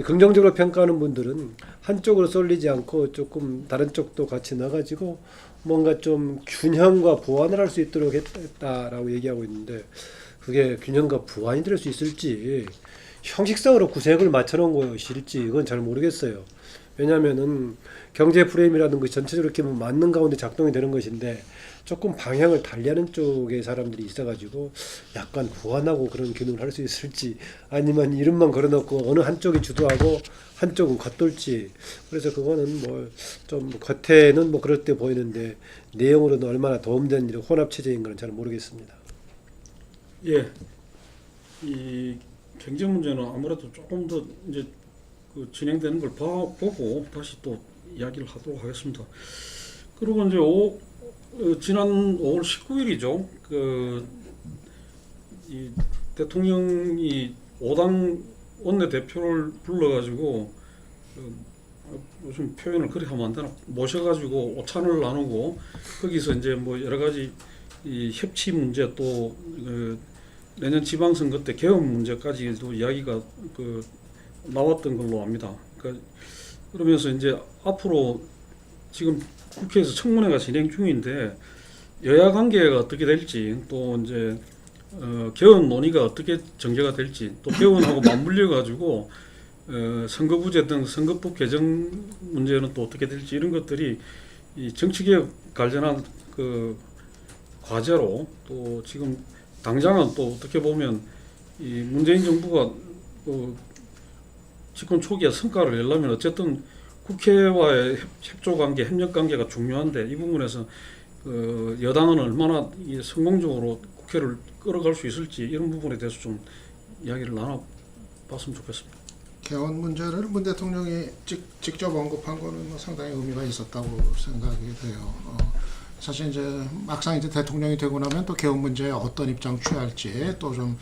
긍정적으로 평가하는 분들은 한쪽으로 쏠리지 않고 조금 다른 쪽도 같이 넣어가지고 뭔가 좀 균형과 보완을 할 수 있도록 했다라고 얘기하고 있는데, 그게 균형과 보완이 될 수 있을지, 형식상으로 구색을 맞춰놓은 것일지 이건 잘 모르겠어요. 왜냐하면은 경제 프레임이라는 것이 전체적으로 이렇게 맞는 가운데 작동이 되는 것인데, 조금 방향을 달리하는 쪽에 사람들이 있어가지고 약간 보완하고 그런 기능을 할 수 있을지, 아니면 이름만 걸어놓고 어느 한쪽이 주도하고 한쪽은 겉돌지. 그래서 그거는 뭐 좀 겉에는 뭐 그럴 때 보이는데 내용으로는 얼마나 도움된 이런 혼합 체제인 건 잘 모르겠습니다. 예, 이 경제 문제는 아무래도 조금 더 이제 진행되는 걸 보고 다시 또 이야기를 하도록 하겠습니다. 그리고 이제 지난 5월 19일이죠. 이 대통령이 5당 원내대표를 불러가지고 요즘 표현을 그렇게 하면 안 되나, 모셔가지고 오찬을 나누고 거기서 이제 뭐 여러 가지 이 협치 문제 또 내년 지방선거 때 개헌 문제까지도 이야기가 나왔던 걸로 압니다. 그러면서 이제 앞으로 지금 국회에서 청문회가 진행 중인데 여야 관계가 어떻게 될지, 또 이제 개헌 논의가 어떻게 전개가 될지, 또 개헌하고 맞물려 가지고 선거구제 등 선거법 개정 문제는 또 어떻게 될지, 이런 것들이 이 정치개혁 관련한 과제로, 또 지금 당장은 또 어떻게 보면 이 문재인 정부가 집권 초기에 성과를 내려면 어쨌든 국회와의 협조 관계, 협력 관계가 중요한데, 이 부분에서 여당은 얼마나 성공적으로 국회를 끌어갈 수 있을지, 이런 부분에 대해서 좀 이야기를 나눠봤으면 좋겠습니다. 개헌 문제를 문 대통령이 직접 언급한 거는 뭐 상당히 의미가 있었다고 생각이 돼요. 사실 이제 막상 이제 대통령이 되고 나면 또 개헌 문제에 어떤 입장 취할지 또 좀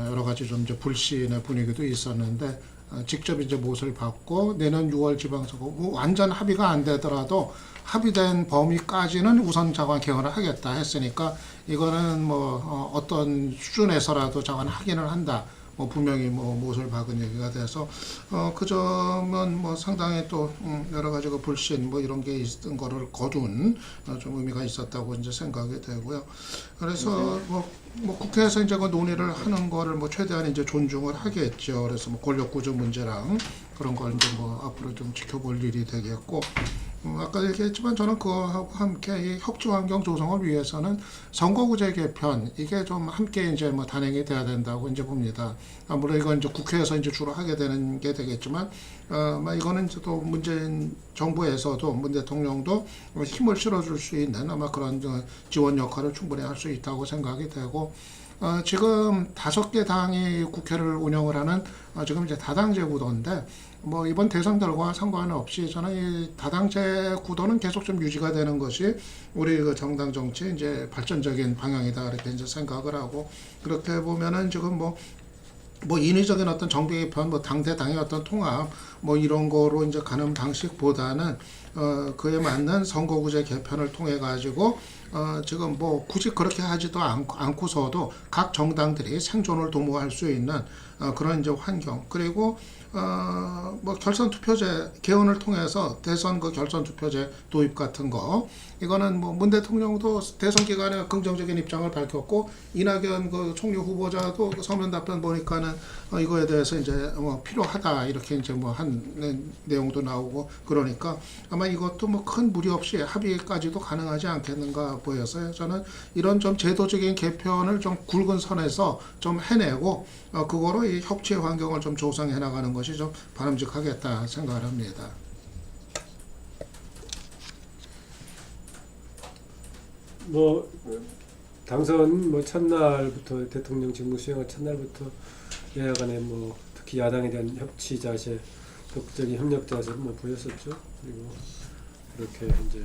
여러 가지 좀 이제 불신의 분위기도 있었는데, 직접 이제 못을 받고 내년 6월 지방선거 뭐 완전 합의가 안 되더라도 합의된 범위까지는 우선 장관 개헌을 하겠다 했으니까, 이거는 뭐 어떤 수준에서라도 장관 확인을 한다, 뭐 분명히 뭐 못을 박은 얘기가 돼서 그 점은 뭐 상당히 또 여러 가지 그 불신 뭐 이런 게 있던 거를 거둔 좀 의미가 있었다고 이제 생각이 되고요. 그래서 뭐 국회에서 이제 그 논의를 하는 거를 뭐 최대한 이제 존중을 하겠죠. 그래서 뭐 권력 구조 문제랑 그런 걸 이제 뭐 앞으로 좀 지켜볼 일이 되겠고, 아까 얘기했지만 저는 그거하고 함께 이 협치 환경 조성을 위해서는 선거구제 개편, 이게 좀 함께 이제 뭐 단행이 돼야 된다고 이제 봅니다. 물론 이건 이제 국회에서 이제 주로 하게 되는 게 되겠지만, 이거는 이제 또 문재인 정부에서도 문 대통령도 힘을 실어줄 수 있는 아마 그런 지원 역할을 충분히 할 수 있다고 생각이 되고, 지금 5개 당이 국회를 운영을 하는 지금 이제 다당제 구도인데, 뭐 이번 대선 결과와 상관없이 저는 이 다당제 구도는 계속 좀 유지가 되는 것이 우리 그 정당 정치 이제 발전적인 방향이다, 이렇게 이제 생각을 하고, 그렇게 보면은 지금 뭐 인위적인 어떤 정비 개편, 뭐 당대 당의 어떤 통합, 뭐 이런 거로 이제 가는 방식보다는 그에 맞는 선거구제 개편을 통해 가지고 지금 뭐 굳이 그렇게 하지도 않고서도 각 정당들이 생존을 도모할 수 있는 그런 이제 환경, 그리고 뭐 결선 투표제 개헌을 통해서 대선 그 결선 투표제 도입 같은 거, 이거는 뭐 문 대통령도 대선 기간에 긍정적인 입장을 밝혔고, 이낙연 그 총리 후보자도 그 서면 답변 보니까는 이거에 대해서 이제 뭐 필요하다, 이렇게 이제 뭐 한 내용도 나오고, 그러니까 아마 이것도 뭐 큰 무리 없이 합의까지도 가능하지 않겠는가 보여서요. 저는 이런 좀 제도적인 개편을 좀 굵은 선에서 좀 해내고 그거로 이 협치 환경을 좀 조성해 나가는 것이 좀 바람직하겠다 생각을 합니다. 뭐 당선 뭐 첫날부터, 대통령 직무 수행한 첫날부터 여야 간에 뭐 특히 야당에 대한 협치 자세, 적극적인 협력 자세를 뭐 보였었죠. 그리고 그렇게 이제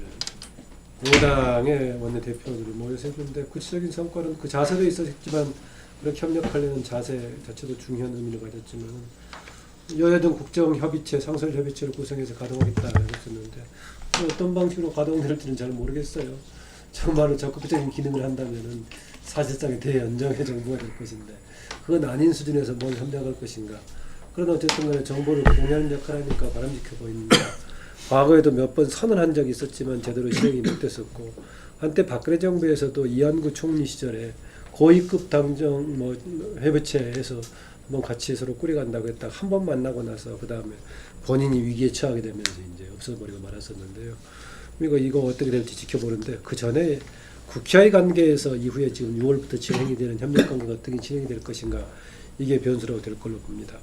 5당의 원내대표들이 모여서 했는데, 구체적인 성과는 그 자세도 있었지만 그렇게 협력하려는 자세 자체도 중요한 의미를 가졌지만, 여야정 국정협의체, 상설협의체를 구성해서 가동하겠다 했었는데 어떤 방식으로 가동될지는 잘 모르겠어요. 정말로 적극적인 기능을 한다면은 사실상의 대연정의 정부가 될 것인데, 그건 아닌 수준에서 뭘 협력할 것인가. 그러나 어쨌든 간에 정보를 공유하는 역할을 하니까 바람직해 보입니다. 과거에도 몇 번 선언한 적이 있었지만 제대로 실행이 못 됐었고, 한때 박근혜 정부에서도 이한구 총리 시절에 고위급 당정 뭐 협의체에서 한번 같이 서로 꾸려간다고 했다가 한 번 만나고 나서 그 다음에 본인이 위기에 처하게 되면서 이제 없어버리고 말았었는데요. 그러니까 이거 어떻게 될지 지켜보는데, 그 전에 국회와의 관계에서 이후에 지금 6월부터 진행이 되는 협력 관계가 어떻게 진행이 될 것인가, 이게 변수라고 될 걸로 봅니다.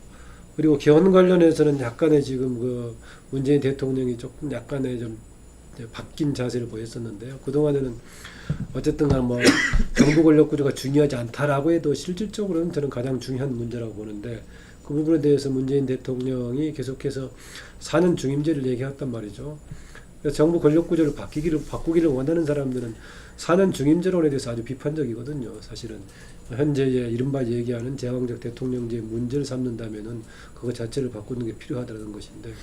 그리고 개헌 관련해서는 약간의 지금 그 문재인 대통령이 조금 약간의 좀 바뀐 자세를 보였었는데요. 그동안에는 어쨌든 간 뭐 정부 권력 구조가 중요하지 않다라고 해도 실질적으로는 저는 가장 중요한 문제라고 보는데, 그 부분에 대해서 문재인 대통령이 계속해서 4년 중임제를 얘기했단 말이죠. 그래서 정부 권력 구조를 바꾸기를 원하는 사람들은 4년 중임제론에 대해서 아주 비판적이거든요. 사실은 현재 이른바 얘기하는 제왕적 대통령제 문제를 삼는다면은 그거 자체를 바꾸는 게 필요하다는 것인데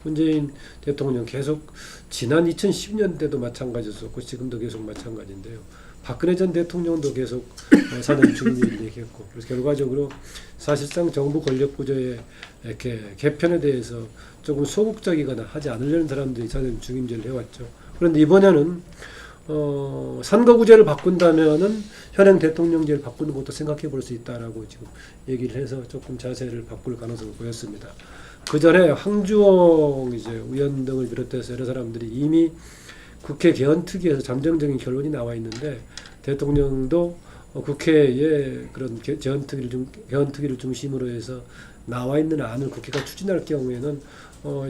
문재인 대통령 계속 지난 2010년대도 마찬가지였었고 지금도 계속 마찬가지인데요. 박근혜 전 대통령도 계속 4년 중임제를 얘기했고 그래서 결과적으로 사실상 정부 권력 구조의 이렇게 개편에 대해서 조금 소극적이거나 하지 않으려는 사람들이 4년 중임제를 해왔죠. 그런데 이번에는 선거구제를 바꾼다면은 현행 대통령제를 바꾸는 것도 생각해 볼 수 있다라고 지금 얘기를 해서 조금 자세를 바꿀 가능성을 보였습니다. 그 전에 황주홍 이제 의원 등을 비롯해서 여러 사람들이 이미 국회 개헌특위에서 잠정적인 결론이 나와 있는데 대통령도 국회에 그런 개헌특위를 중심으로 해서 나와 있는 안을 국회가 추진할 경우에는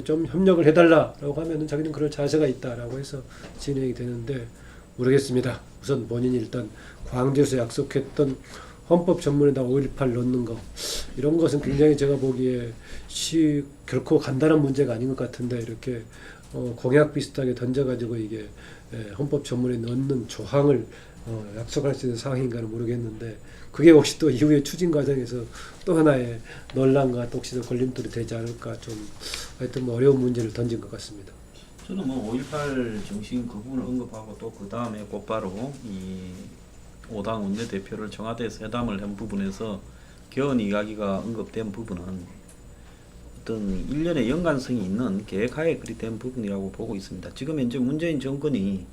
좀 협력을 해달라라고 하면은 자기는 그럴 자세가 있다라고 해서 진행이 되는데 모르겠습니다. 우선 본인이 일단 광주에서 약속했던 헌법 전문에다 5.18 넣는 거 이런 것은 굉장히 제가 보기에 결코 간단한 문제가 아닌 것 같은데 이렇게 공약 비슷하게 던져가지고 이게 헌법 전문에 넣는 조항을 약속할 수 있는 상황인가는 모르겠는데 그게 혹시 또 이후에 추진 과정에서 또 하나의 논란과 또 혹시 더 걸림돌이 되지 않을까 좀 하여튼 뭐 어려운 문제를 던진 것 같습니다. 저는 뭐 5.18 정신 그 부분을 언급하고 또 그 다음에 곧바로 이 5당 원내대표를 청와대에서 회담을 한 부분에서 개헌 이야기가 언급된 부분은 어떤 일련의 연관성이 있는 계획하에 그리 된 부분이라고 보고 있습니다. 지금 현재 문재인 정권이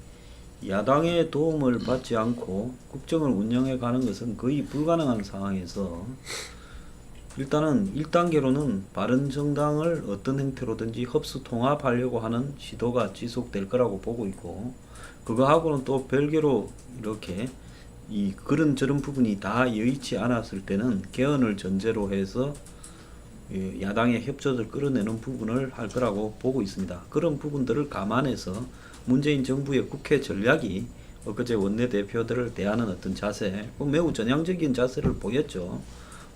야당의 도움을 받지 않고 국정을 운영해 가는 것은 거의 불가능한 상황에서 일단은 1단계로는 바른정당을 어떤 형태로든지 흡수 통합하려고 하는 시도가 지속될 거라고 보고 있고 그거하고는 또 별개로 이렇게 이 그런저런 부분이 다 여의치 않았을 때는 개헌을 전제로 해서 야당의 협조를 끌어내는 부분을 할 거라고 보고 있습니다. 그런 부분들을 감안해서 문재인 정부의 국회 전략이 엊그제 원내대표들을 대하는 어떤 자세, 매우 전향적인 자세를 보였죠.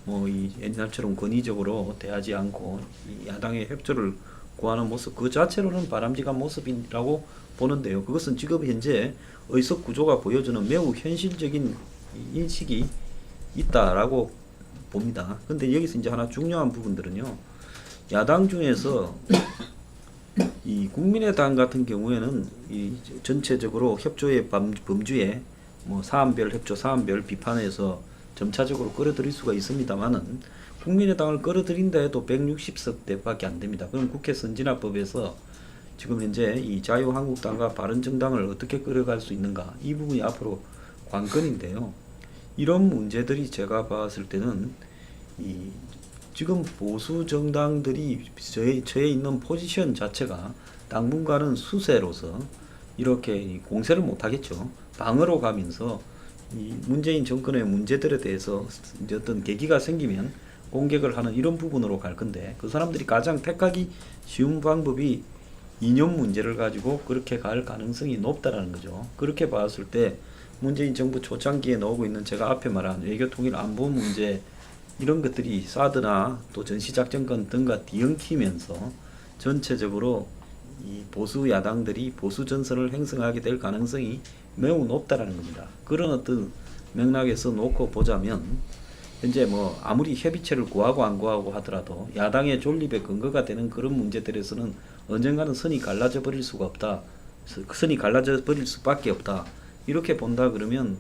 뭐 이 옛날처럼 권위적으로 대하지 않고 이 야당의 협조를 구하는 모습 그 자체로는 바람직한 모습이라고 보는데요. 그것은 지금 현재 의석 구조가 보여주는 매우 현실적인 인식이 있다라고 봅니다. 근데 여기서 이제 하나 중요한 부분들은요. 야당 중에서 이 국민의당 같은 경우에는 이 전체적으로 협조의 범주에 뭐 사안별 협조, 사안별 비판에서 점차적으로 끌어들일 수가 있습니다만은 국민의당을 끌어들인다 해도 160석대밖에 안 됩니다. 그럼 국회 선진화법에서 지금 현재 이 자유한국당과 바른정당을 어떻게 끌어갈 수 있는가 이 부분이 앞으로 관건인데요. 이런 문제들이 제가 봤을 때는 이 지금 보수 정당들이 처해 있는 포지션 자체가 당분간은 수세로서 이렇게 공세를 못 하겠죠. 방으로 가면서 이 문재인 정권의 문제들에 대해서 이제 어떤 계기가 생기면 공격을 하는 이런 부분으로 갈 건데 그 사람들이 가장 택하기 쉬운 방법이 이념 문제를 가지고 그렇게 갈 가능성이 높다라는 거죠. 그렇게 봤을 때 문재인 정부 초창기에 나오고 있는 제가 앞에 말한 외교통일 안보 문제 이런 것들이 사드나 또 전시작전권 등과 뒤엉키면서 전체적으로 이 보수 야당들이 보수 전선을 형성하게 될 가능성이 매우 높다라는 겁니다. 그런 어떤 맥락에서 놓고 보자면 현재 뭐 아무리 협의체를 구하고 안 구하고 하더라도 야당의 존립의 근거가 되는 그런 문제들에서는 언젠가는 선이 갈라져 버릴 수가 없다. 선이 갈라져 버릴 수밖에 없다. 이렇게 본다 그러면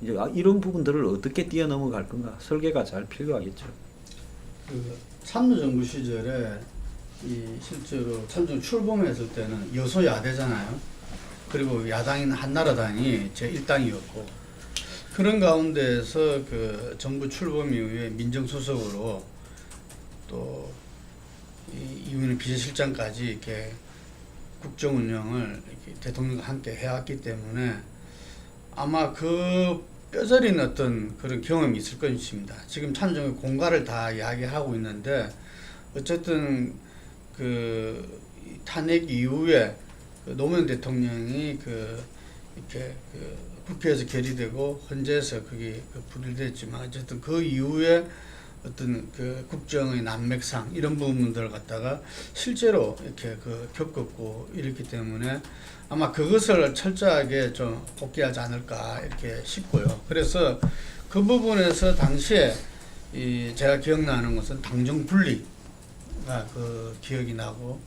이제 이런 부분들을 어떻게 뛰어넘어갈 건가 설계가 잘 필요하겠죠. 그 참여정부 시절에 이 실제로 참여정부 출범했을 때는 여소야대잖아요. 그리고 야당인 한나라당이 제1당이었고 그런 가운데에서 그 정부 출범 이후에 민정수석으로 또 이후에는 비서실장까지 이렇게 국정 운영을 이렇게 대통령과 함께 해왔기 때문에 아마 그 뼈저린 어떤 그런 경험이 있을 것입니다. 지금 참여정부 공과를 다 이야기하고 있는데 어쨌든 그 탄핵 이후에 그 노무현 대통령이 그 이렇게 그 국회에서 결의되고 헌재에서 그게 불일됐지만 어쨌든 그 이후에 어떤 그 국정의 난맥상 이런 부분들을 갖다가 실제로 이렇게 겪었고 이렇기 때문에 아마 그것을 철저하게 좀 복귀하지 않을까 이렇게 싶고요. 그래서 그 부분에서 당시에 제가 기억나는 것은 당정 분리가 기억이 나고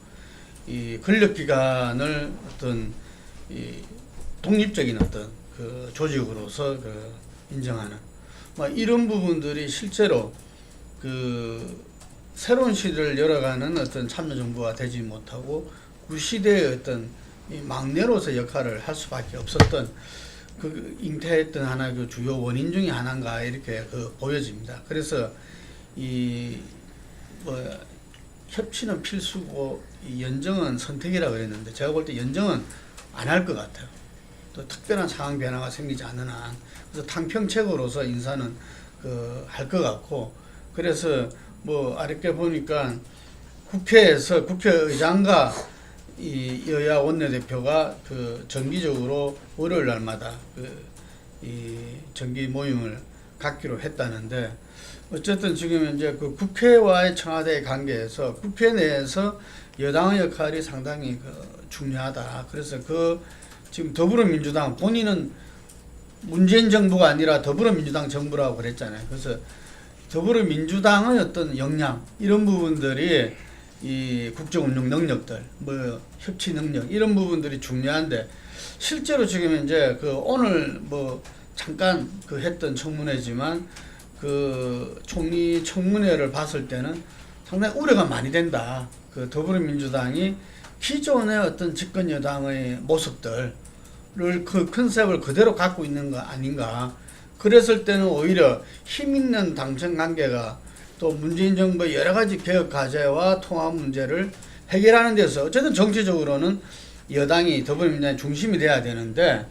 이 권력기관을 어떤 독립적인 어떤 그 조직으로서 인정하는 이런 부분들이 실제로 새로운 시대를 열어가는 어떤 참여정부가 되지 못하고 구시대의 어떤 이 막내로서 역할을 할 수밖에 없었던 잉태했던 하나의 주요 원인 중에 하나인가 이렇게 보여집니다. 그래서 협치는 필수고 연정은 선택이라 그랬는데 제가 볼 때 연정은 안 할 것 같아요. 또 특별한 상황 변화가 생기지 않는 한 그래서 탕평책으로서 인사는 할 것 같고 그래서 아랫게 보니까 국회에서 국회의장과 이 여야 원내대표가 정기적으로 월요일 날마다 이 정기 모임을 갖기로 했다는데 어쨌든 지금 이제 국회와의 청와대의 관계에서 국회 내에서 여당의 역할이 상당히 중요하다. 그래서 지금 더불어민주당 본인은 문재인 정부가 아니라 더불어민주당 정부라고 그랬잖아요. 그래서 더불어민주당의 어떤 역량 이런 부분들이 이 국정운영 능력들, 협치 능력 이런 부분들이 중요한데 실제로 지금 이제 오늘 잠깐 했던 청문회지만 총리 청문회를 봤을 때는 상당히 우려가 많이 된다. 더불어민주당이 기존의 어떤 집권 여당의 모습들을 컨셉을 그대로 갖고 있는 거 아닌가. 그랬을 때는 오히려 힘 있는 당청 관계가 또 문재인 정부의 여러 가지 개혁 과제와 통합 문제를 해결하는 데서 어쨌든 정치적으로는 여당이 더불어민주당이 중심이 돼야 되는데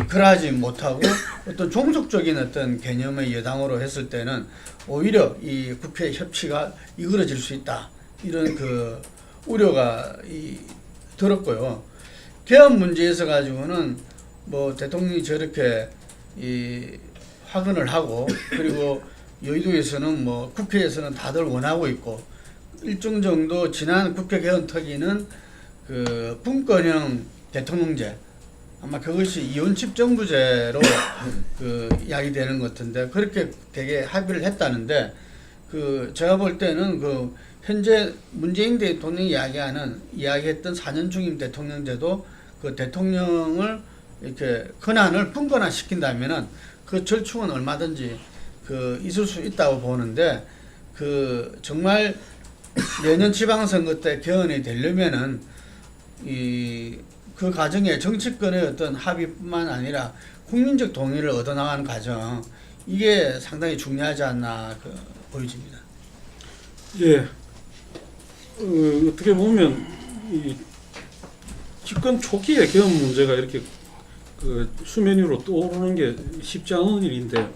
그러하지 못하고 어떤 종속적인 어떤 개념의 여당으로 했을 때는 오히려 이 국회 협치가 이그러질 수 있다. 이런 우려가 들었고요. 개헌 문제에서 가지고는 대통령이 저렇게 확언을 하고 그리고 여의도에서는 국회에서는 다들 원하고 있고 일정 정도 지난 국회 개헌 특위는 분권형 대통령제 아마 그것이 이원칙 정부제로 이야기되는 것 같은데 그렇게 되게 합의를 했다는데 제가 볼 때는 현재 문재인 대통령이 이야기했던 4년 중임 대통령제도 대통령을 이렇게 권한을 분권화 시킨다면은 절충은 얼마든지 있을 수 있다고 보는데 정말 내년 지방선거 때 개헌이 되려면은 그 과정에 정치권의 어떤 합의뿐만 아니라 국민적 동의를 얻어나가는 과정 이게 상당히 중요하지 않나 보여집니다. 예. 어떻게 보면 이 집권 초기에 개헌 문제가 이렇게 수면 위로 떠오르는 게 쉽지 않은 일인데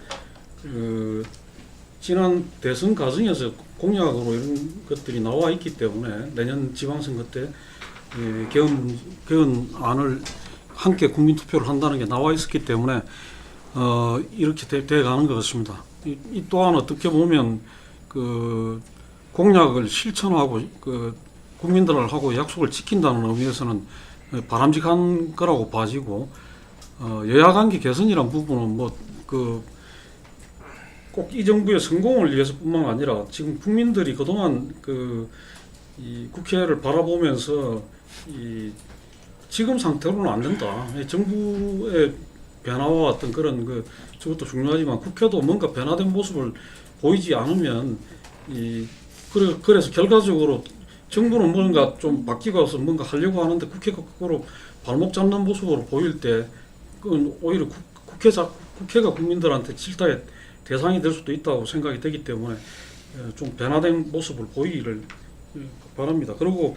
지난 대선 과정에서 공약으로 이런 것들이 나와 있기 때문에 내년 지방선거 때 개헌안을 함께 국민투표를 한다는 게 나와 있었기 때문에 이렇게 돼 가는 것 같습니다. 이 또한 어떻게 보면 공약을 실천하고 국민들하고 약속을 지킨다는 의미에서는 바람직한 거라고 봐지고 여야 관계 개선이란 부분은 꼭 이 정부의 성공을 위해서뿐만 아니라 지금 국민들이 그동안 이 국회를 바라보면서 지금 상태로는 안 된다. 정부의 변화와 어떤 그런 저것도 중요하지만 국회도 뭔가 변화된 모습을 보이지 않으면 그래서 결과적으로 정부는 뭔가 좀 바뀌고 와서 뭔가 하려고 하는데 국회가 거꾸로 발목 잡는 모습으로 보일 때 그건 오히려 국회가 국민들한테 질타의 대상이 될 수도 있다고 생각이 되기 때문에 좀 변화된 모습을 보이기를 바랍니다. 그리고